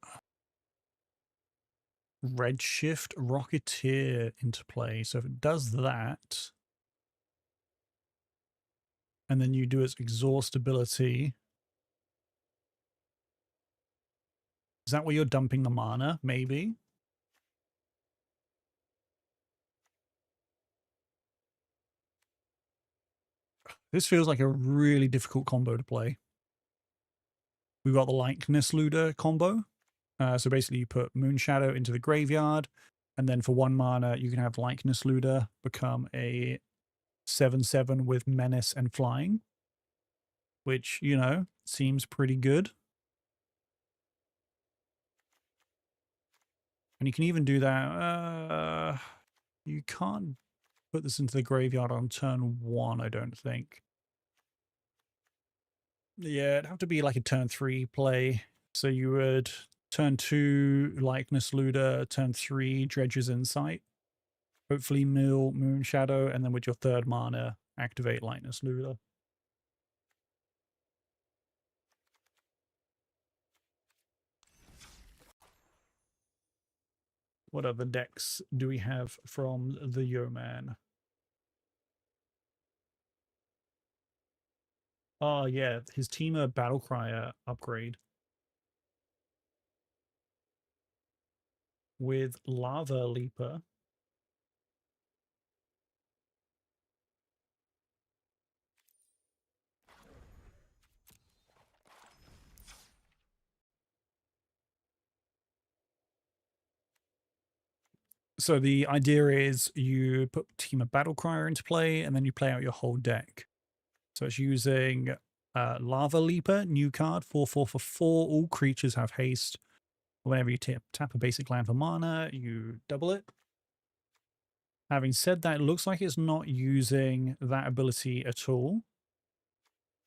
Redshift Rocketeer into play? So if it does that, and then you do its exhaust ability, is that where you're dumping the mana? Maybe. This feels like a really difficult combo to play. We've got the Likeness Looter combo. So basically you put Moonshadow into the graveyard, and then for 1 mana, you can have Likeness Looter become a 7/7 with Menace and Flying, which, you know, seems pretty good. And you can even do that. You can't put this into the graveyard on turn 1, I don't think. Yeah, it'd have to be like a turn 3 play. So you would turn 2 Likeness Looter, turn 3 Dredge's Insight, hopefully mill Moonshadow, and then with your 3rd mana, activate Likeness Looter. What other decks do we have from the Yeoman? Oh yeah, his Teamer Battlecryer upgrade with Lava Leaper. So the idea is you put Teamer Battlecryer into play, and then you play out your whole deck. So it's using Lava Leaper, new card, 4/4 for 4. All creatures have haste. Whenever you tap a basic land for mana, you double it. Having said that, it looks like it's not using that ability at all.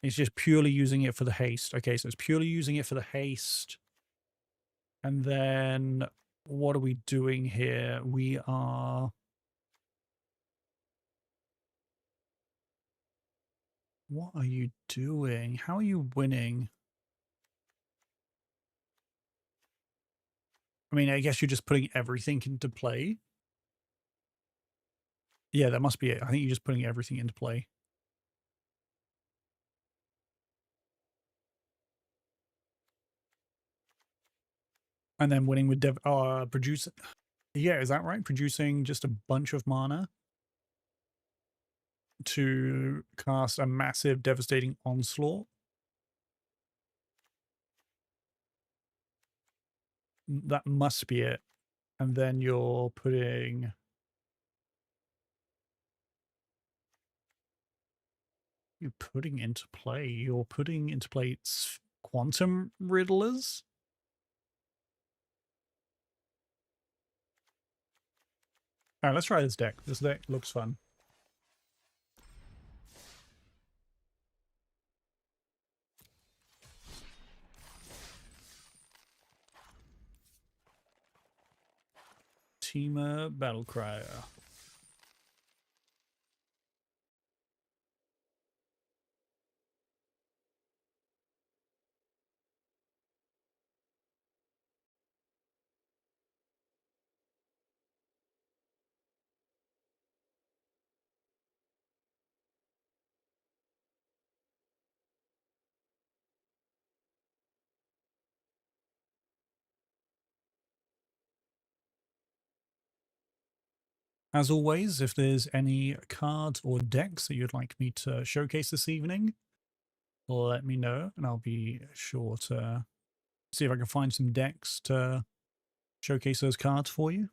It's just purely using it for the haste. Okay, so it's purely using it for the haste. And then what are we doing here? We are... What are you doing? How are you winning? I mean, I guess you're just putting everything into play. Yeah, that must be it. I think you're just putting everything into play. And then winning with produce. Yeah, is that right? Producing just a bunch of mana to cast a massive, devastating onslaught. That must be it. And then you're putting... You're putting into play Quantum Riddlers? Alright, let's try this deck. This deck looks fun. Teamer Battlecryer. As always, if there's any cards or decks that you'd like me to showcase this evening, let me know, and I'll be sure to see if I can find some decks to showcase those cards for you.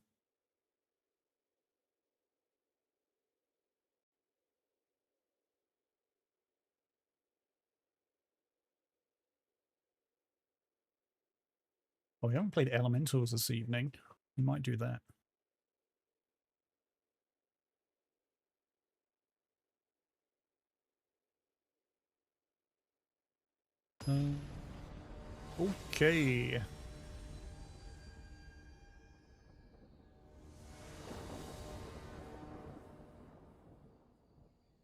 Oh, we haven't played Elementals this evening. We might do that. Okay.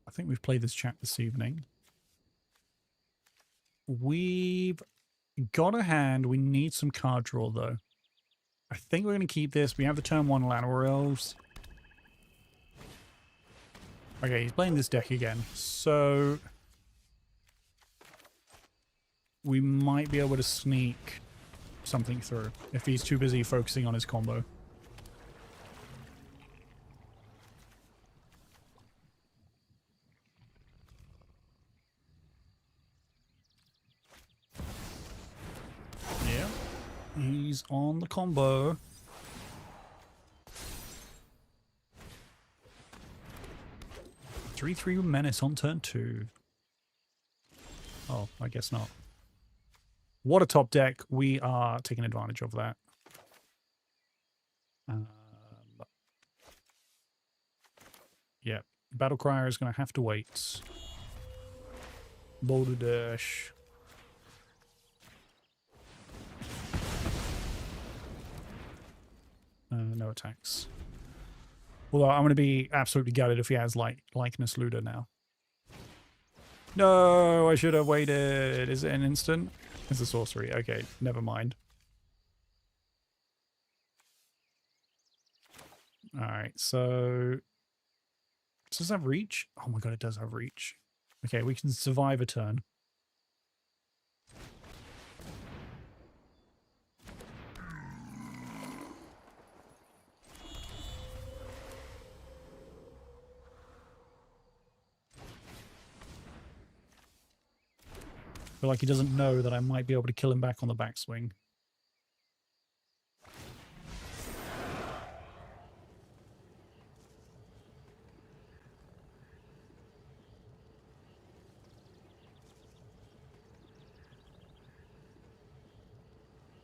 I think we've played this chat this evening. We've got a hand. We need some card draw, though. I think we're going to keep this. We have the turn 1 Llanowar Elves. Okay, he's playing this deck again. So we might be able to sneak something through if he's too busy focusing on his combo. Yeah, he's on the combo. 3/3 Menace on turn 2. Oh, I guess not. What a top deck. We are taking advantage of that. Yeah, Battle Crier is going to have to wait. Boulder Dash. No attacks. Although I'm going to be absolutely gutted if he has Likeness Looter now. No, I should have waited. Is it an instant? It's a sorcery. Okay, never mind. Alright, so... Does that have reach? Oh my god, it does have reach. Okay, we can survive a turn. I feel like he doesn't know that I might be able to kill him back on the backswing.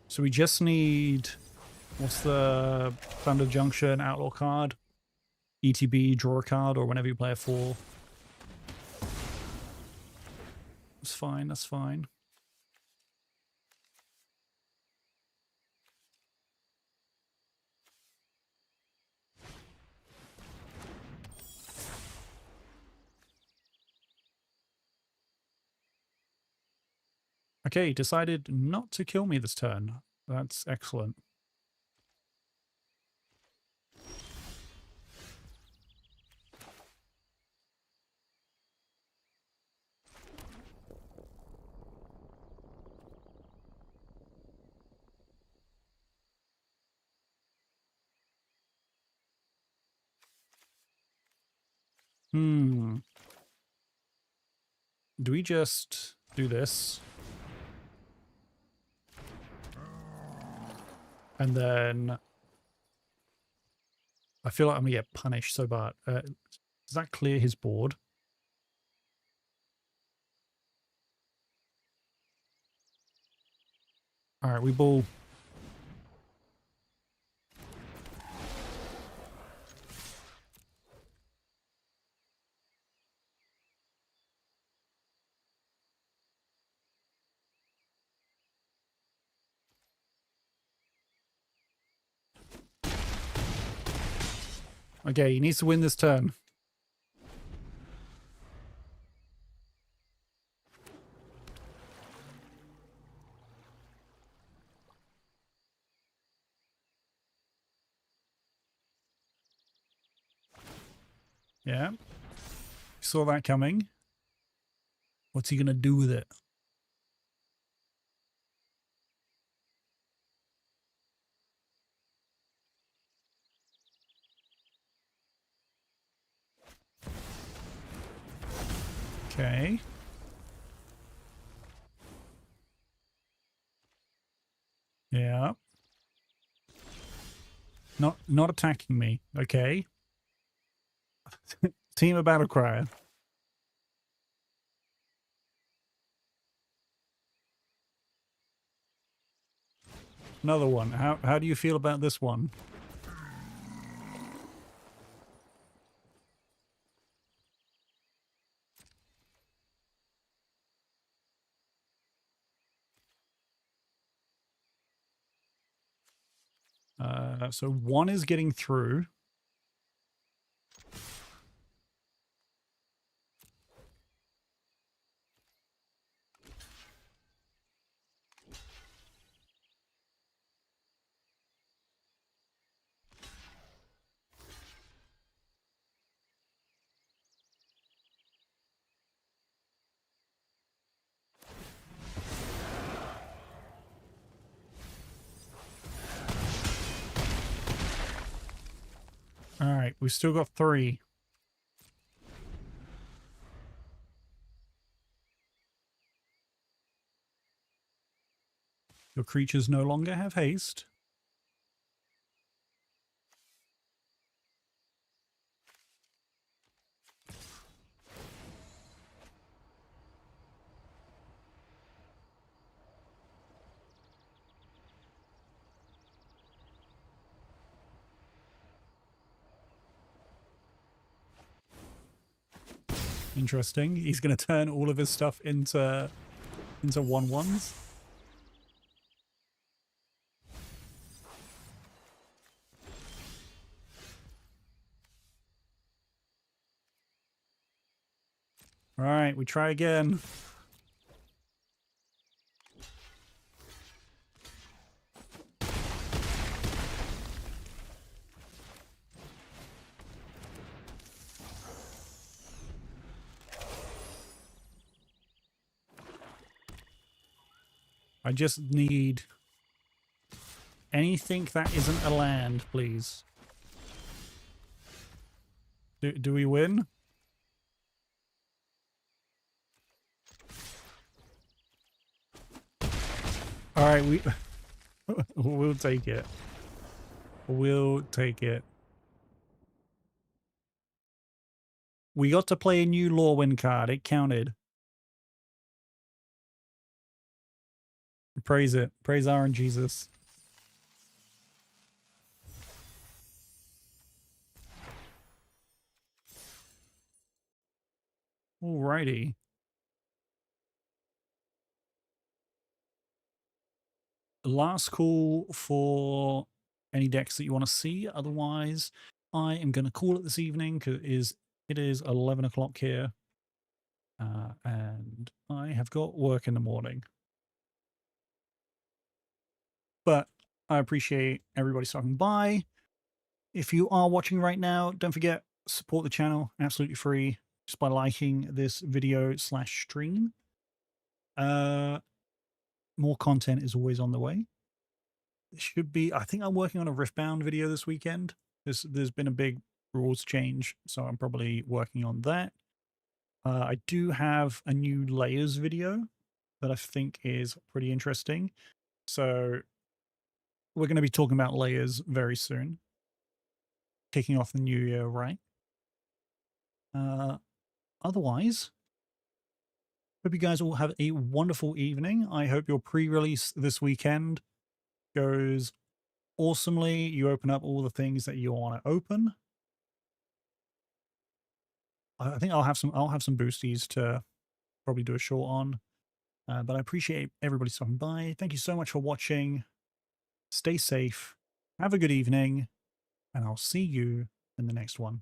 So we just need... What's the Thunder Junction Outlaw card? ETB, draw a card, or whenever you play a 4. That's fine, that's fine. Okay, decided not to kill me this turn. That's excellent. Do we just do this? And then... I feel like I'm going to get punished so bad. Does that clear his board? Alright, we ball. Okay, he needs to win this turn. Yeah. Saw that coming. What's he going to do with it? Okay. Yeah. Not attacking me. Okay. Team of battle crier. Another one. How do you feel about this one? So one is getting through. All right, we've still got 3. Your creatures no longer have haste. Interesting. He's going to turn all of his stuff into 1/1s. All right, we try again. I just need anything that isn't a land, please. Do we win? All right, we'll take it. We'll take it. We got to play a new Lorwyn card. It counted. Praise it. Praise our Jesus. Alrighty. Last call for any decks that you want to see. Otherwise, I am going to call it this evening because it is 11 o'clock here. And I have got work in the morning. But I appreciate everybody stopping by. If you are watching right now, don't forget, support the channel, absolutely free, just by liking this video / stream. More content is always on the way. It should be, I think I'm working on a Riftbound video this weekend. There's been a big rules change, so I'm probably working on that. I do have a new layers video that I think is pretty interesting. So we're going to be talking about layers very soon. Kicking off the new year, right? Otherwise, hope you guys all have a wonderful evening. I hope your pre-release this weekend goes awesomely. You open up all the things that you want to open. I think I'll have some boosties to probably do a short on. But I appreciate everybody stopping by. Thank you so much for watching. Stay safe. Have a good evening. And I'll see you in the next one.